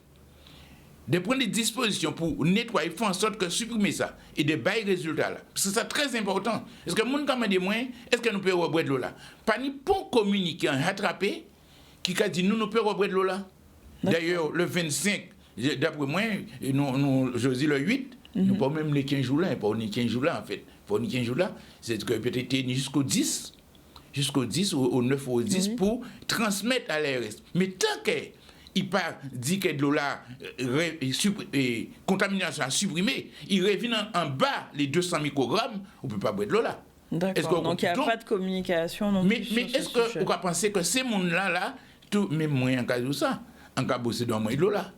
De prendre des dispositions pour nettoyer, faire en sorte que supprimer ça et de bailler les résultats là. Parce que c'est très important. Est-ce que nous avons des moyens, est-ce que nous pouvons reboire de l'eau là? Pas ni pour communiquer, rattraper, qui a dit nous pouvons reboire de l'eau là. D'ailleurs, le 25, d'après moi, je dis le 8, nous pas même les 15 jours là, pas les 15 jours là en fait. Pas les 15 jours là, c'est que peut-être jusqu'au 10 ou au 9 ou au 10 pour transmettre à l'ARS. Mais tant que il pas dit que de l'eau là, contamination a supprimé, il revient en bas les 200 microgrammes, on ne peut pas boire de l'eau là. D'accord, donc il n'y a pas de communication non plus. Mais est-ce que vous pensez que ces mondes-là, tout, même moi en cas de ça, en cas de bosser dans de l'eau là,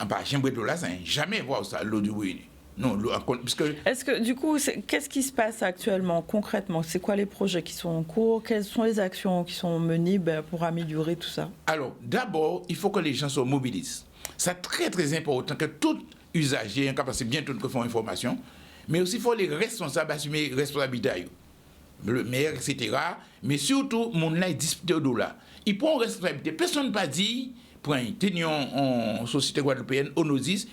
en pas jamais de l'eau là, ça n'a jamais voir ça, l'eau du bruit. Non, parce que... Est-ce que du coup, qu'est-ce qui se passe actuellement, concrètement? C'est quoi les projets qui sont en cours? Quelles sont les actions qui sont menées pour améliorer tout ça? Alors, d'abord, il faut que les gens se mobilisent. C'est très, très important que tout usager, parce que bientôt nous faisons information, mais aussi il faut les responsables assumer les responsabilités. Le maire, etc. Mais surtout, mon là est disputé au dollar. Ils prennent responsabilité. Personne ne pas dit, tenons en société guadeloupéenne, au NOSIS,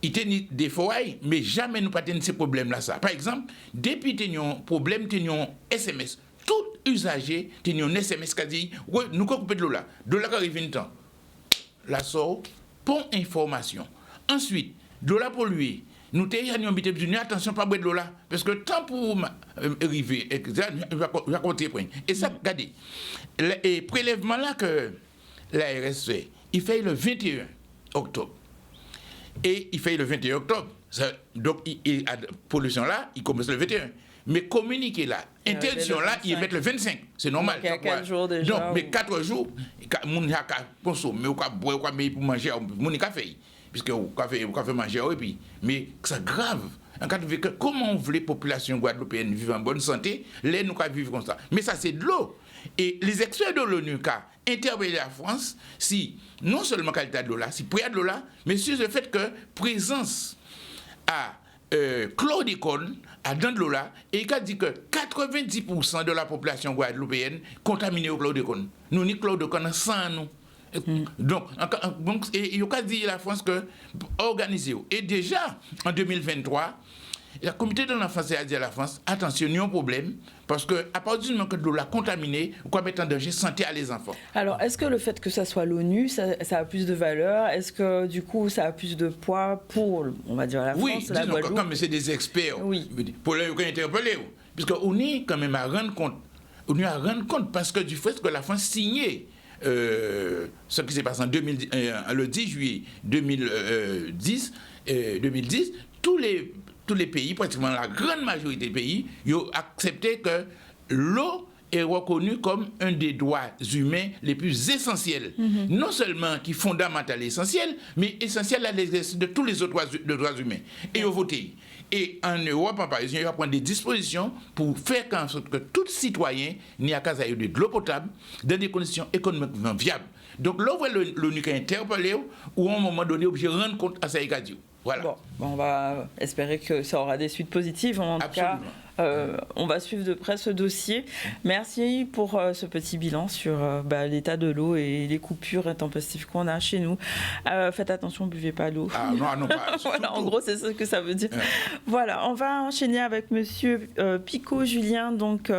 il tenait des foyers, mais jamais nous pas tenir ces problèmes-là. Par exemple, depuis tenons problème, tenons SMS. Tout usager tenons un SMS qui dit, ouais, nous coupons de l'eau là. De là qui arrive un temps. La sort, pour information. Ensuite, de là polluée. Nous avons attention, pas boire de l'eau là. Parce que tant pour arriver, je vais compter. Et ça, regardez, le prélèvement là que l'ARS fait, il fait le 21 octobre. Et il fait le 21 octobre. Donc, la pollution là, il commence le 21. Mais communiquer là, interdiction là, il met le 25. C'est normal. Il y a 4 jours déjà. Donc, mais 4 jours, il y a qu'à consommer, ou qu'à boire, ou qu'à pour manger, ou qu'à faire. Puisque vous avez manger, et puis, mais c'est grave. En cas de comment on veut les populations guadeloupéennes vivre en bonne santé, les nous vivre comme ça. Mais ça, c'est de l'eau. Et les experts de l'ONU ont interpellé la France si, non seulement qualité de l'eau là, si près de l'eau là, mais sur le fait que présence à chlordécone dans de l'eau là, et il a dit que 90% de la population guadeloupéenne contaminée au chlordécone. Nous, ni chlordécone sans nous. Donc, il a dit à la France que organisez. Et déjà, en 2023, le comité de l'enfance a dit à la France, attention, il y a un problème, parce qu'à partir du moment que l'eau l'a contaminée, on peut mettre en danger santé à les enfants. Alors, est-ce que le fait que ça soit l'ONU, ça a plus de valeur? Est-ce que, du coup, ça a plus de poids pour, on va dire, la France, la Guadeloupe? Oui, comme c'est des experts, oui. Pour les interpeller, puisqu'on est quand même à rendre compte, parce que du fait que la France signait ce qui s'est passé le 10 juillet 2010, tous les pays, pratiquement la grande majorité des pays, ont accepté que l'eau est reconnue comme un des droits humains les plus essentiels. Non seulement qui est fondamental et essentiel, mais essentiel à l'exercice de tous les autres droits humains. Et ils ont voté. Et en Europe, par exemple, il va prendre des dispositions pour faire en sorte que tout citoyen n'ait qu'à avoir de l'eau potable dans des conditions économiquement viables. Donc là, l'ONU a interpellé ou à un moment donné, obligé de rendre compte à ça. Voilà. Bon, on va espérer que ça aura des suites positives. En tout cas, on va suivre de près ce dossier. Merci pour ce petit bilan sur l'état de l'eau et les coupures intempestives qu'on a chez nous. Faites attention, buvez pas l'eau. Ah non, pas. Voilà, en gros, c'est ce que ça veut dire. Voilà, on va enchaîner avec Monsieur Picot Julien, donc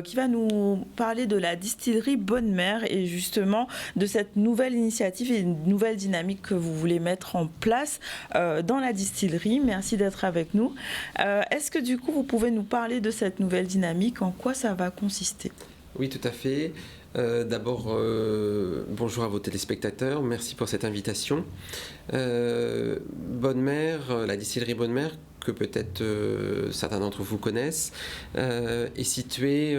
qui va nous parler de la distillerie Bonne Mère et justement de cette nouvelle initiative et une nouvelle dynamique que vous voulez mettre en place dans la distillerie. Merci d'être avec nous. Est-ce que du coup, vous pouvez nous parler de cette nouvelle dynamique, en quoi ça va consister? Oui, tout à fait. D'abord, bonjour à vos téléspectateurs, merci pour cette invitation. Bonne Mère, la distillerie Bonne Mère, que peut-être certains d'entre vous connaissent, est située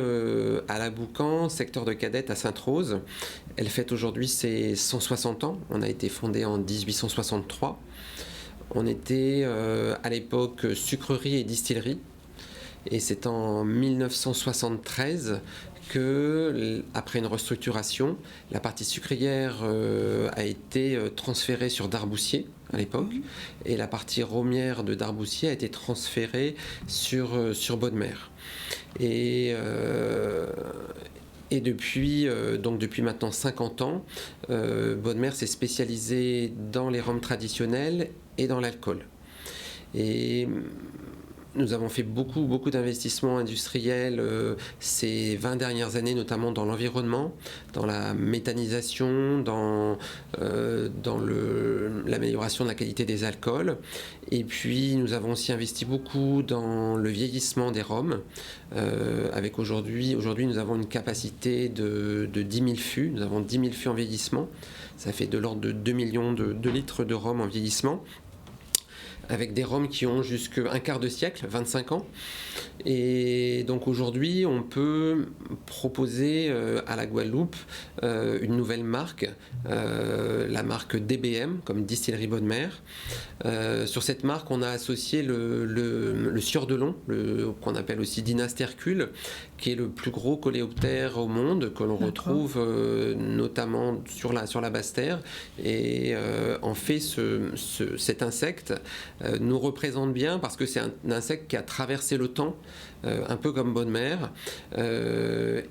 à la Boucan, secteur de Cadette à Sainte-Rose. Elle fête aujourd'hui ses 160 ans, on a été fondé en 1863. On était à l'époque sucrerie et distillerie. Et c'est en 1973 que, après une restructuration, la partie sucrière a été transférée sur Darboussier à l'époque, et la partie rhummière de Darboussier a été transférée sur Bonne Mère. Et depuis maintenant 50 ans, Bonne Mère s'est spécialisée dans les rhums traditionnels et dans l'alcool. Et nous avons fait beaucoup d'investissements industriels ces 20 dernières années, notamment dans l'environnement, dans la méthanisation, dans l'amélioration de la qualité des alcools. Et puis, nous avons aussi investi beaucoup dans le vieillissement des rhums. Avec aujourd'hui, nous avons une capacité de 10 000 fûts. Nous avons 10 000 fûts en vieillissement. Ça fait de l'ordre de 2 millions de litres de rhum en vieillissement, avec des rhums qui ont jusqu'à un quart de siècle, 25 ans. Et donc aujourd'hui, on peut proposer à la Guadeloupe une nouvelle marque, la marque DBM, comme Distillerie Bonne Mère. Sur cette marque, on a associé le sieur de long, qu'on appelle aussi Dinas Hercule, qui est le plus gros coléoptère au monde, que l'on retrouve notamment sur la basse terre. Et en fait, cet insecte nous représente bien parce que c'est un insecte qui a traversé le temps, un peu comme Bonne Mère.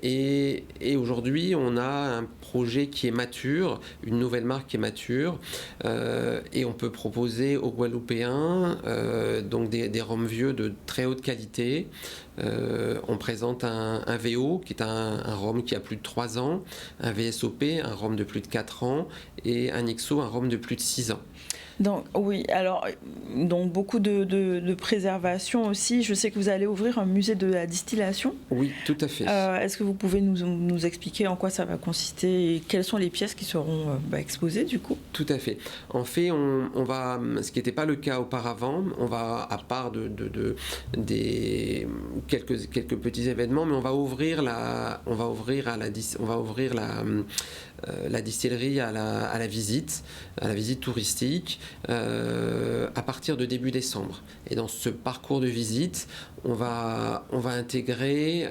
Et aujourd'hui, on a un projet qui est mature, une nouvelle marque qui est mature, et on peut proposer aux Guadeloupéens donc des rhums vieux de très haute qualité. On présente un VO qui est un rhum qui a plus de 3 ans, un VSOP, un rhum de plus de 4 ans, et un XO, un rhum de plus de 6 ans. Donc, oui, alors, donc beaucoup de préservation aussi. Je sais que vous allez ouvrir un musée de la distillation. Oui, tout à fait. Est-ce que vous pouvez nous expliquer en quoi ça va consister et quelles sont les pièces qui seront exposées du coup? Tout à fait. En fait, on va, ce qui n'était pas le cas auparavant, on va, à part des quelques petits événements, mais on va ouvrir la distillerie à la visite touristique à partir de début décembre. Et dans ce parcours de visite, on va intégrer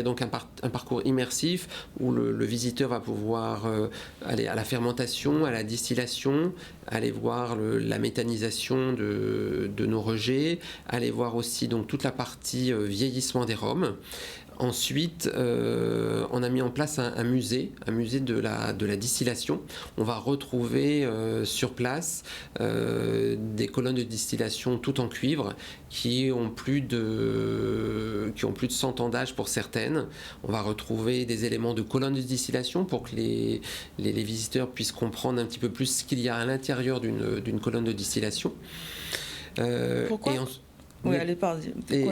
donc un parcours immersif où le visiteur va pouvoir aller à la fermentation, à la distillation, aller voir la méthanisation de nos rejets, aller voir aussi donc toute la partie vieillissement des rhums. Ensuite, on a mis en place un musée de la distillation. On va retrouver sur place des colonnes de distillation toutes en cuivre qui ont plus de 100 ans d'âge pour certaines. On va retrouver des éléments de colonnes de distillation pour que les visiteurs puissent comprendre un petit peu plus ce qu'il y a à l'intérieur d'une colonne de distillation. Pourquoi ? Oui, allez,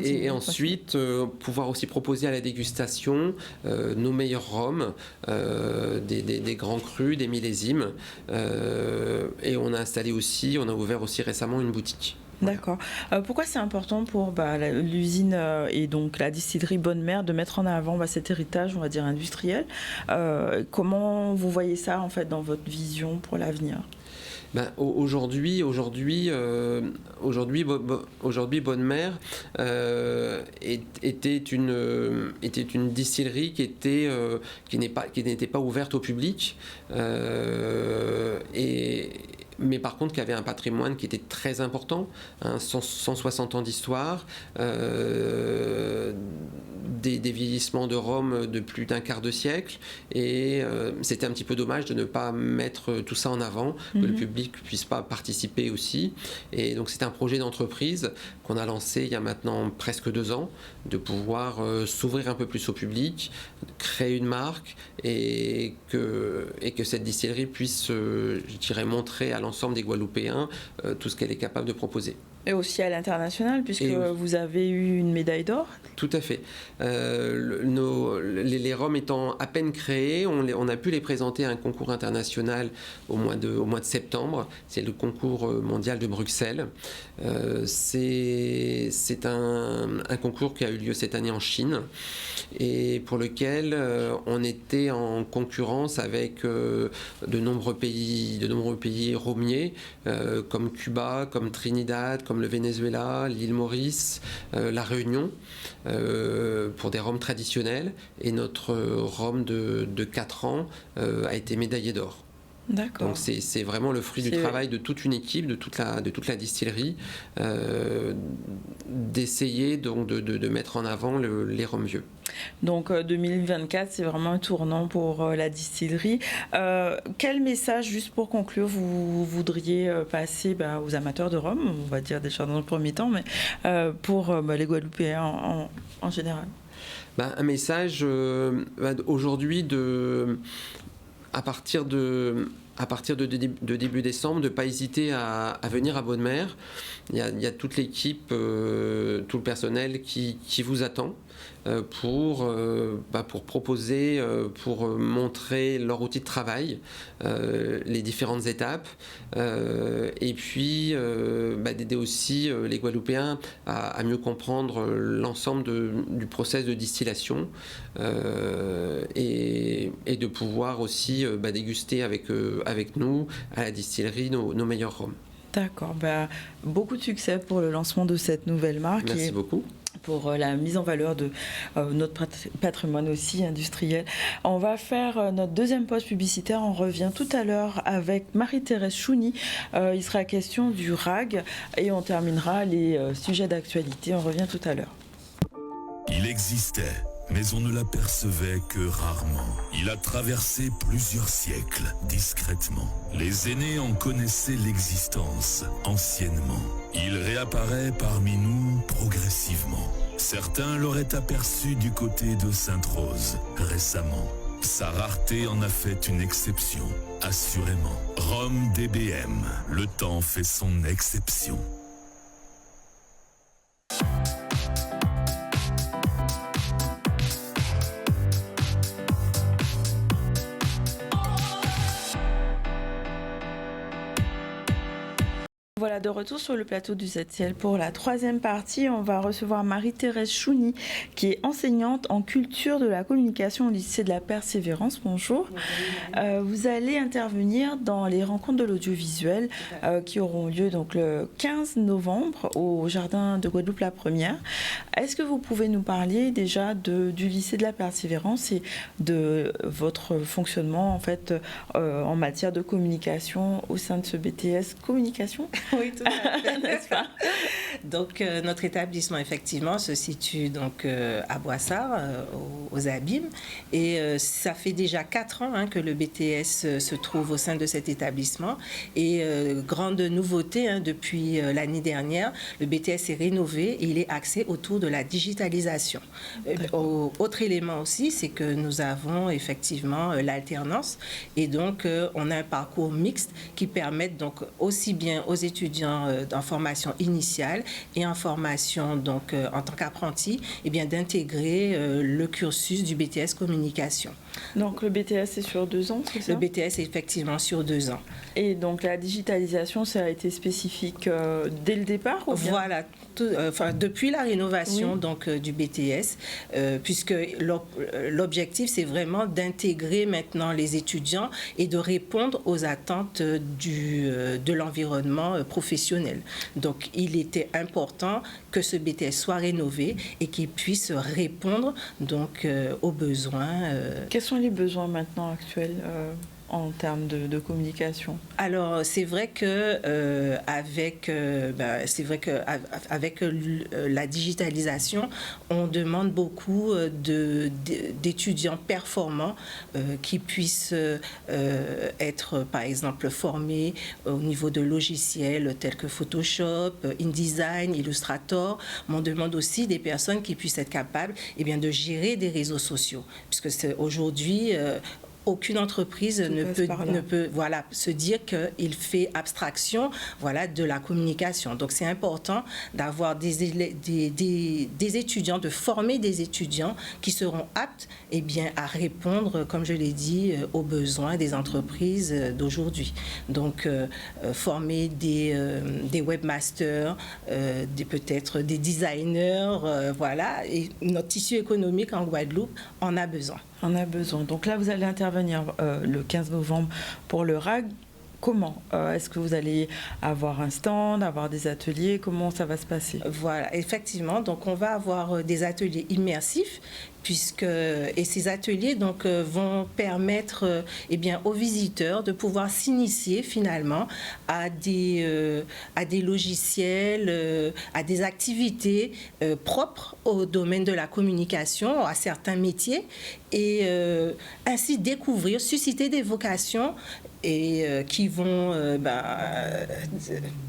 et ensuite, pouvoir aussi proposer à la dégustation nos meilleurs rhums, des grands crus, des millésimes. Et on a ouvert aussi récemment une boutique. D'accord. Pourquoi c'est important pour l'usine et donc la distillerie Bonne Mère de mettre en avant cet héritage, on va dire, industriel? Comment vous voyez ça, en fait, dans votre vision pour l'avenir? Aujourd'hui, Bonne Mère était une distillerie qui n'était pas ouverte au public mais par contre qui avait un patrimoine qui était très important, 160 ans d'histoire, des vieillissements de rhum de plus d'un quart de siècle, et c'était un petit peu dommage de ne pas mettre tout ça en avant, que le public puisse pas participer aussi. Et donc c'est un projet d'entreprise qu'on a lancé il y a maintenant presque 2 ans, de pouvoir s'ouvrir un peu plus au public, créer une marque, et que cette distillerie puisse, je dirais, montrer à l'ensemble des Guadeloupéens tout ce qu'elle est capable de proposer. Et aussi à l'international, puisque vous avez eu une médaille d'or. Tout à fait. Les rhums étant à peine créés, on a pu les présenter à un concours international au mois de septembre. C'est le concours mondial de Bruxelles. C'est un concours qui a eu lieu cette année en Chine et pour lequel on était en concurrence avec de nombreux pays rhomiers comme Cuba, comme Trinidad, comme le Venezuela, l'île Maurice, la Réunion, pour des rhums traditionnels. Et notre rhum de 4 ans a été médaillé d'or. D'accord. Donc c'est vraiment le fruit du travail de toute une équipe, de toute la distillerie, d'essayer donc de mettre en avant les rhums vieux. Donc 2024, c'est vraiment un tournant pour la distillerie. Quel message, juste pour conclure, vous voudriez passer aux amateurs de rhum, on va dire déjà dans le premier temps, mais pour les Guadeloupéens en général? Un message aujourd'hui à partir de début décembre, de ne pas hésiter à venir à Bonne-Mère. Il y a toute l'équipe, tout le personnel qui vous attend pour proposer, pour montrer leur outil de travail, les différentes étapes, et puis d'aider aussi les Guadeloupéens à mieux comprendre l'ensemble du process de distillation, et de pouvoir aussi déguster avec nous à la distillerie nos meilleurs rhums. D'accord, beaucoup de succès pour le lancement de cette nouvelle marque. Merci beaucoup. Pour la mise en valeur de notre patrimoine aussi industriel. On va faire notre deuxième pause publicitaire. On revient tout à l'heure avec Marie-Thérèse Chouni. Il sera question du RAG et on terminera les sujets d'actualité. On revient tout à l'heure. Il existait, mais on ne l'apercevait que rarement. Il a traversé plusieurs siècles, discrètement. Les aînés en connaissaient l'existence, anciennement. Il réapparaît parmi nous progressivement. Certains l'auraient aperçu du côté de Sainte-Rose, récemment. Sa rareté en a fait une exception, assurément. Rhum DBM, le temps fait son exception. Voilà, de retour sur le plateau du 7 ciel pour la troisième partie. On va recevoir Marie-Thérèse Chouni, qui est enseignante en culture de la communication au lycée de la Persévérance. Bonjour. Vous allez intervenir dans les rencontres de l'audiovisuel qui auront lieu donc le 15 novembre au jardin de Guadeloupe la Première. Est-ce que vous pouvez nous parler déjà du lycée de la Persévérance et de votre fonctionnement en fait en matière de communication au sein de ce BTS communication? Oui, tout à fait, n'est-ce pas? Donc, notre établissement, effectivement, se situe donc à Boissard, aux Abîmes. Et ça fait déjà 4 ans que le BTS se trouve au sein de cet établissement. Et grande nouveauté, depuis l'année dernière, le BTS est rénové et il est axé autour de la digitalisation. Autre élément aussi, c'est que nous avons effectivement l'alternance. Et donc, on a un parcours mixte qui permet donc aussi bien aux étudiants en formation initiale et en formation donc en tant qu'apprenti, d'intégrer le cursus du BTS communication. Donc le BTS est sur 2 ans, c'est ça? Le BTS est effectivement sur 2 ans. Et donc la digitalisation, ça a été spécifique dès le départ ou bien? Voilà, depuis la rénovation donc du BTS, puisque l'objectif c'est vraiment d'intégrer maintenant les étudiants et de répondre aux attentes de l'environnement professionnel. Donc il était important que ce BTS soit rénové et qu'il puisse répondre donc aux besoins. Quels sont les besoins maintenant actuels en termes de communication? Alors, c'est vrai que avec la digitalisation, on demande beaucoup d'étudiants performants qui puissent être, par exemple, formés au niveau de logiciels tels que Photoshop, InDesign, Illustrator. Mais on demande aussi des personnes qui puissent être capables de gérer des réseaux sociaux, puisque aujourd'hui aucune entreprise ne peut se dire qu'il fait abstraction de la communication. Donc c'est important d'avoir des étudiants, de former des étudiants qui seront aptes à répondre, comme je l'ai dit, aux besoins des entreprises d'aujourd'hui. Donc former des webmasters, peut-être des designers, et notre tissu économique en Guadeloupe en a besoin. On a besoin. Donc là, vous allez intervenir le 15 novembre pour le RAG. comment? Est-ce que vous allez avoir un stand, avoir des ateliers? Comment ça va se passer? Voilà, effectivement. Donc, on va avoir des ateliers immersifs et ces ateliers donc vont permettre aux visiteurs de pouvoir s'initier finalement à des logiciels, à des activités propres au domaine de la communication, à certains métiers, et ainsi découvrir, susciter des vocations et qui vont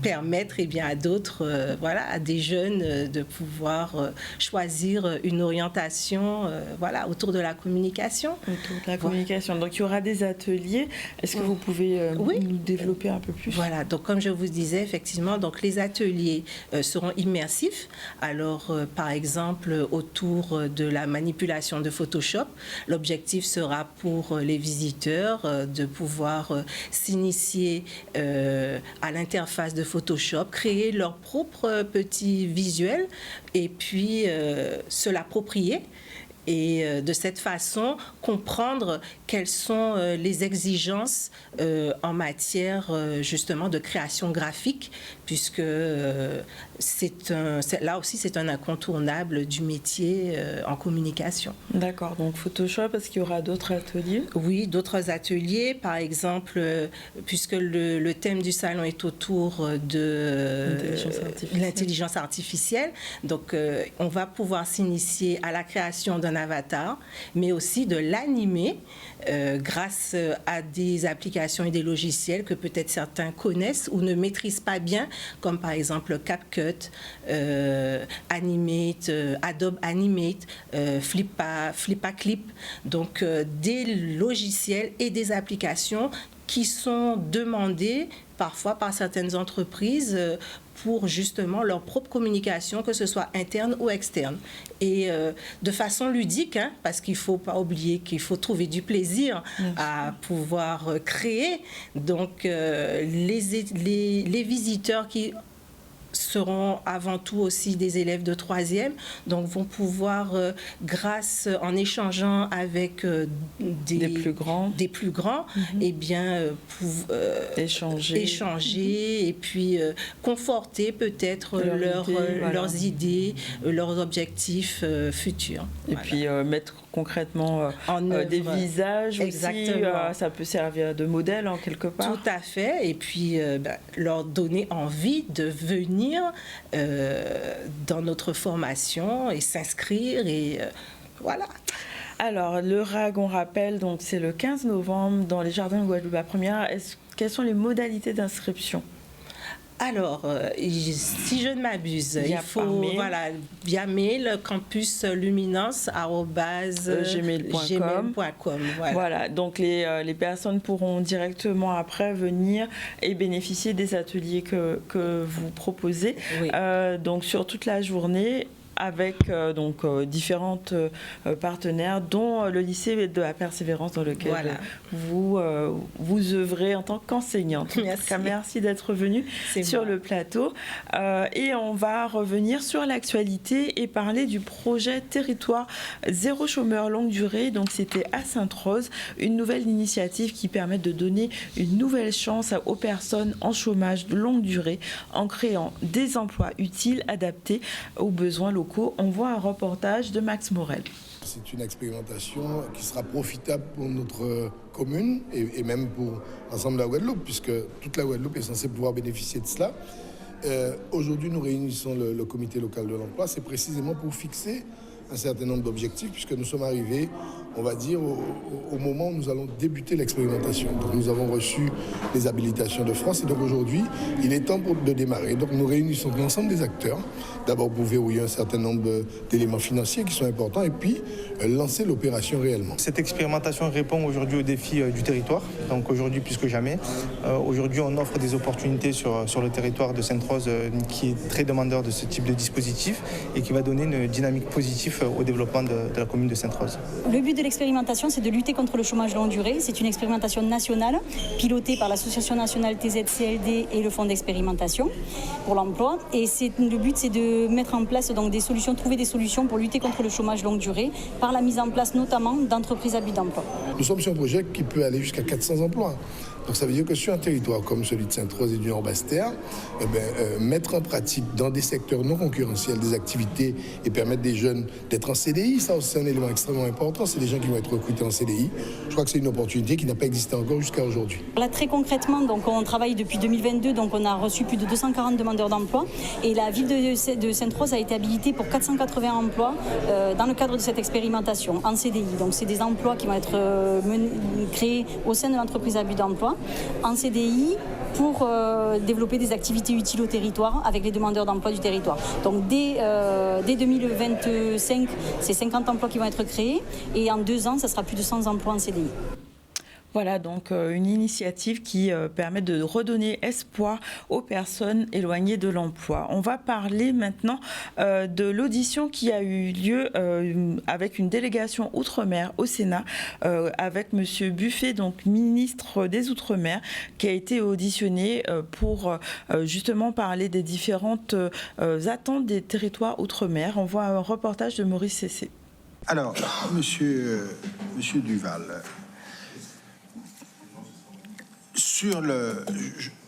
permettre à d'autres, à des jeunes de pouvoir choisir une orientation autour de la communication. Autour de la communication. Donc il y aura des ateliers. Est-ce que vous pouvez nous développer un peu plus? Voilà, donc comme je vous disais, effectivement, donc les ateliers seront immersifs. Alors par exemple, autour de la manipulation de Photoshop, l'objectif sera pour les visiteurs de pouvoir s'initier à l'interface de Photoshop, créer leur propre petit visuel et puis se l'approprier. Et de cette façon, comprendre quelles sont les exigences en matière justement de création graphique, puisque là aussi c'est un incontournable du métier en communication. D'accord, donc Photoshop, est-ce qu'il y aura d'autres ateliers? Oui, d'autres ateliers, par exemple, puisque le thème du salon est autour de l'intelligence artificielle, donc on va pouvoir s'initier à la création d'un avatar, mais aussi de l'animer grâce à des applications et des logiciels que peut-être certains connaissent ou ne maîtrisent pas bien, comme par exemple CapCut, Animate, Adobe Animate, Flippa-Clip, donc des logiciels et des applications qui sont demandés parfois par certaines entreprises pour justement leur propre communication, que ce soit interne ou externe. Et de façon ludique, parce qu'il ne faut pas oublier qu'il faut trouver du plaisir à pouvoir créer. Donc les visiteurs qui seront avant tout aussi des élèves de 3e, donc vont pouvoir, en échangeant avec des plus grands, échanger et puis conforter peut-être leurs idées, leurs objectifs futurs. Et puis mettre concrètement des visages aussi, ça peut servir de modèle en quelque part. Tout à fait, et puis leur donner envie de venir dans notre formation et s'inscrire et voilà. Alors le RAG, on rappelle, donc c'est le 15 novembre dans les jardins de Guadeloupe. La première, quelles sont les modalités d'inscription? Alors, si je ne m'abuse, il faut via mail campusluminance@gmail.com. Voilà, donc les personnes pourront directement après venir et bénéficier des ateliers que vous proposez. Oui. Donc sur toute la journée, avec différentes partenaires, dont le lycée de la Persévérance dans lequel vous œuvrez en tant qu'enseignante. Merci d'être venue sur le plateau. Et on va revenir sur l'actualité et parler du projet Territoire Zéro Chômeur Longue Durée. Donc c'était à Sainte-Rose, une nouvelle initiative qui permet de donner une nouvelle chance aux personnes en chômage de longue durée en créant des emplois utiles adaptés aux besoins locaux. On voit un reportage de Max Morel. C'est une expérimentation qui sera profitable pour notre commune et même pour l'ensemble de la Guadeloupe, puisque toute la Guadeloupe est censée pouvoir bénéficier de cela. Aujourd'hui, nous réunissons le comité local de l'emploi. C'est précisément pour fixer un certain nombre d'objectifs, puisque nous sommes arrivés, on va dire, au moment où nous allons débuter l'expérimentation. Donc nous avons reçu les habilitations de France et donc aujourd'hui, il est temps de démarrer. Donc nous réunissons l'ensemble des acteurs, d'abord pour verrouiller un certain nombre d'éléments financiers qui sont importants et puis lancer l'opération réellement. Cette expérimentation répond aujourd'hui aux défis du territoire, donc aujourd'hui plus que jamais. Aujourd'hui, on offre des opportunités sur le territoire de Sainte-Rose qui est très demandeur de ce type de dispositif et qui va donner une dynamique positive au développement de la commune de Sainte-Rose. Le but de l'expérimentation, c'est de lutter contre le chômage longue durée. C'est une expérimentation nationale pilotée par l'Association nationale TZCLD et le Fonds d'expérimentation pour l'emploi. Et le but, c'est de mettre en place donc, des solutions, trouver des solutions pour lutter contre le chômage longue durée par la mise en place notamment d'entreprises à but d'emploi. Nous sommes sur un projet qui peut aller jusqu'à 400 emplois. Donc ça veut dire que sur un territoire comme celui de Sainte-Rose et du Nord-Basse-Terre, mettre en pratique dans des secteurs non concurrentiels des activités et permettre des jeunes d'être en CDI, ça c'est un élément extrêmement important. C'est des gens qui vont être recrutés en CDI. Je crois que c'est une opportunité qui n'a pas existé encore jusqu'à aujourd'hui. Là, très concrètement, donc, on travaille depuis 2022, donc on a reçu plus de 240 demandeurs d'emploi et la ville de Sainte-Rose a été habilitée pour 480 emplois dans le cadre de cette expérimentation en CDI. Donc c'est des emplois qui vont être créés au sein de l'entreprise à but d'emploi en CDI pour développer des activités utiles au territoire avec les demandeurs d'emploi du territoire. Donc dès 2025, c'est 50 emplois qui vont être créés et en 2 ans, ça sera plus de 100 emplois en CDI. Voilà, donc une initiative qui permet de redonner espoir aux personnes éloignées de l'emploi. On va parler maintenant de l'audition qui a eu lieu avec une délégation Outre-mer au Sénat, avec Monsieur Buffet, donc ministre des Outre-mer, qui a été auditionné pour justement parler des différentes attentes des territoires Outre-mer. On voit un reportage de Maurice Cessé. Alors, Monsieur Duval,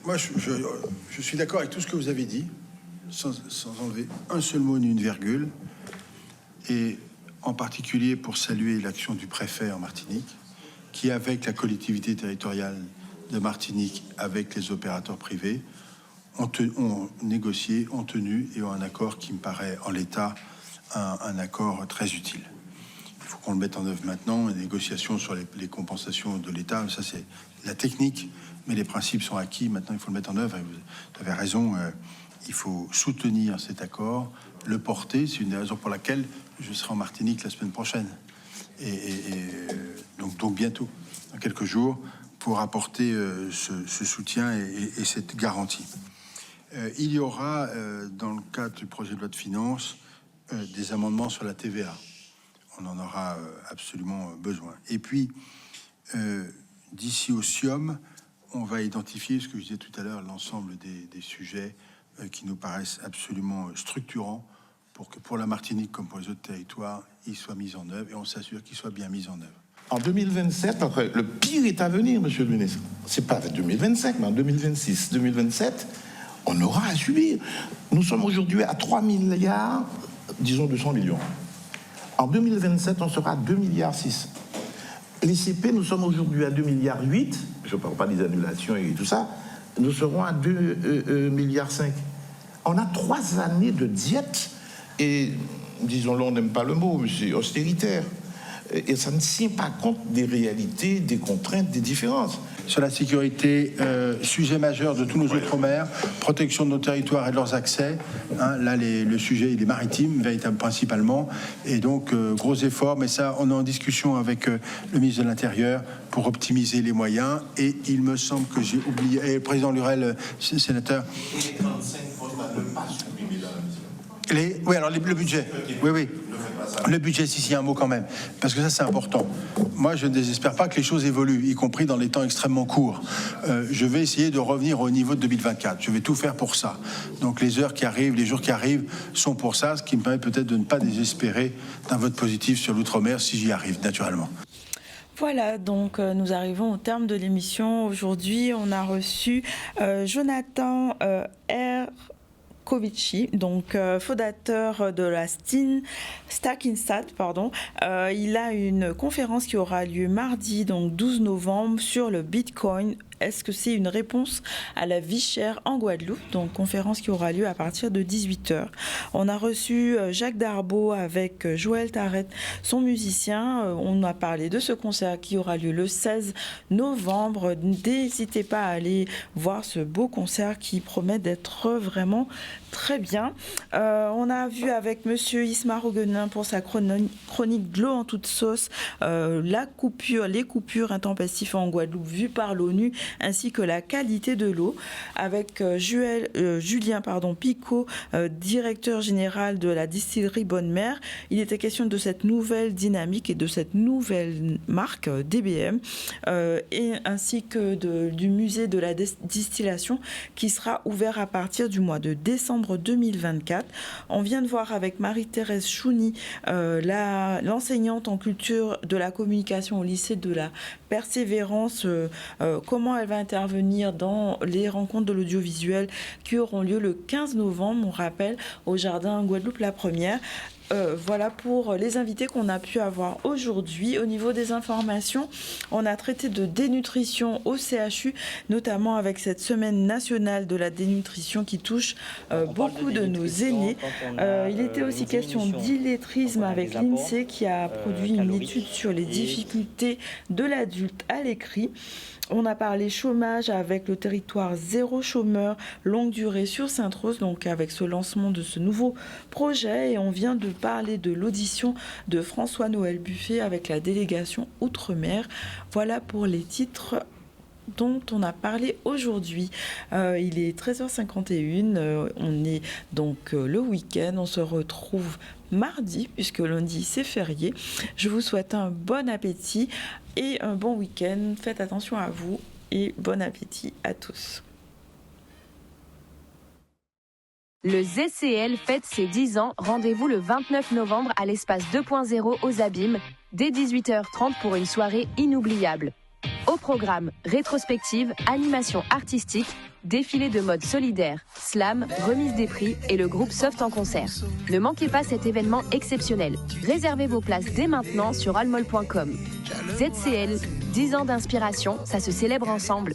moi, je suis d'accord avec tout ce que vous avez dit, sans enlever un seul mot ni une virgule, et en particulier pour saluer l'action du préfet en Martinique, qui, avec la collectivité territoriale de Martinique, avec les opérateurs privés, ont négocié, ont tenu et ont un accord qui me paraît, en l'état, un accord très utile. Il faut qu'on le mette en œuvre maintenant. Les négociations sur les compensations de l'État, ça c'est la technique, mais les principes sont acquis. Maintenant, il faut le mettre en œuvre. Et vous avez raison, il faut soutenir cet accord, le porter. C'est une des raisons pour laquelle je serai en Martinique la semaine prochaine. Donc bientôt, dans quelques jours, pour apporter ce soutien et cette garantie. Il y aura, dans le cadre du projet de loi de finances, des amendements sur la TVA. On en aura absolument besoin. Et puis, d'ici au SIOM, on va identifier, ce que je disais tout à l'heure, l'ensemble des sujets qui nous paraissent absolument structurants pour que pour la Martinique comme pour les autres territoires, ils soient mis en œuvre et on s'assure qu'ils soient bien mis en œuvre. En 2027, le pire est à venir, monsieur le ministre. C'est pas 2025, mais en 2026, 2027, on aura à subir. Nous sommes aujourd'hui à 3 milliards, disons 200 millions. En 2027, on sera à 2,6 milliards. Les CP, nous sommes aujourd'hui à 2,8 milliards. Je ne parle pas des annulations et tout ça. Nous serons à 2,5 milliards. On a 3 années de diète et, disons-le, on n'aime pas le mot, mais c'est austéritaire. Et ça ne tient pas compte des réalités, des contraintes, des différences. Sur la sécurité, sujet majeur de tous nos outre-mer, protection de nos territoires et de leurs accès. Là, le sujet, il est maritime, véritable principalement. Et donc, gros efforts, mais ça, on est en discussion avec le ministre de l'Intérieur pour optimiser les moyens. Et il me semble que j'ai oublié, et le président Lurel, sénateur... Oui, alors le budget. Oui. Le budget, si, un mot quand même, parce que ça, c'est important. Moi, je ne désespère pas que les choses évoluent, y compris dans les temps extrêmement courts. Je vais essayer de revenir au niveau de 2024. Je vais tout faire pour ça. Donc, les heures qui arrivent, les jours qui arrivent sont pour ça, ce qui me permet peut-être de ne pas désespérer d'un vote positif sur l'outre-mer, si j'y arrive, naturellement. Voilà, donc nous arrivons au terme de l'émission. Aujourd'hui, on a reçu Jonathan R. Kovici, donc fondateur de la Stakinsat, il a une conférence qui aura lieu mardi, donc 12 novembre, sur le Bitcoin. Est-ce que c'est une réponse à la vie chère en Guadeloupe? Donc, conférence qui aura lieu à partir de 18h. On a reçu Jacques Darbo avec Joël Tarrette, son musicien. On a parlé de ce concert qui aura lieu le 16 novembre. N'hésitez pas à aller voir ce beau concert qui promet d'être vraiment très bien. On a vu avec Monsieur Ismar Roguenin pour sa chronique de l'eau en toute sauce, les coupures intempestives en Guadeloupe vues par l'ONU, ainsi que la qualité de l'eau, avec Julien Picot, directeur général de la distillerie Bonne Mère. Il était question de cette nouvelle dynamique et de cette nouvelle marque DBM, et ainsi que du musée de la distillation qui sera ouvert à partir du mois de décembre 2024. On vient de voir avec Marie-Thérèse Chouni, l'enseignante en culture de la communication au lycée de la Persévérance, comment elle va intervenir dans les rencontres de l'audiovisuel qui auront lieu le 15 novembre, on rappelle, au Jardin Guadeloupe la Première. Voilà pour les invités qu'on a pu avoir aujourd'hui. Au niveau des informations, on a traité de dénutrition au CHU, notamment avec cette semaine nationale de la dénutrition qui touche beaucoup de nos aînés. Il était aussi question d'illettrisme avec l'INSEE qui a produit une étude sur les difficultés de l'adulte à l'écrit. On a parlé chômage avec le territoire zéro chômeur longue durée sur Sainte-Rose, donc avec ce lancement de ce nouveau projet. Et on vient de parler de l'audition de François-Noël Buffet avec la délégation Outre-mer. Voilà pour les titres dont on a parlé aujourd'hui. Il est 13h51, on est donc le week-end, on se retrouve mardi, puisque lundi c'est férié. Je vous souhaite un bon appétit et un bon week-end. Faites attention à vous et bon appétit à tous. Le ZCL fête ses 10 ans. Rendez-vous le 29 novembre à l'espace 2.0 aux Abîmes, dès 18h30 pour une soirée inoubliable. Au programme, rétrospective, animation artistique, défilé de mode solidaire, slam, remise des prix et le groupe Soft en concert. Ne manquez pas cet événement exceptionnel. Réservez vos places dès maintenant sur almol.com. ZCL, 10 ans d'inspiration, ça se célèbre ensemble.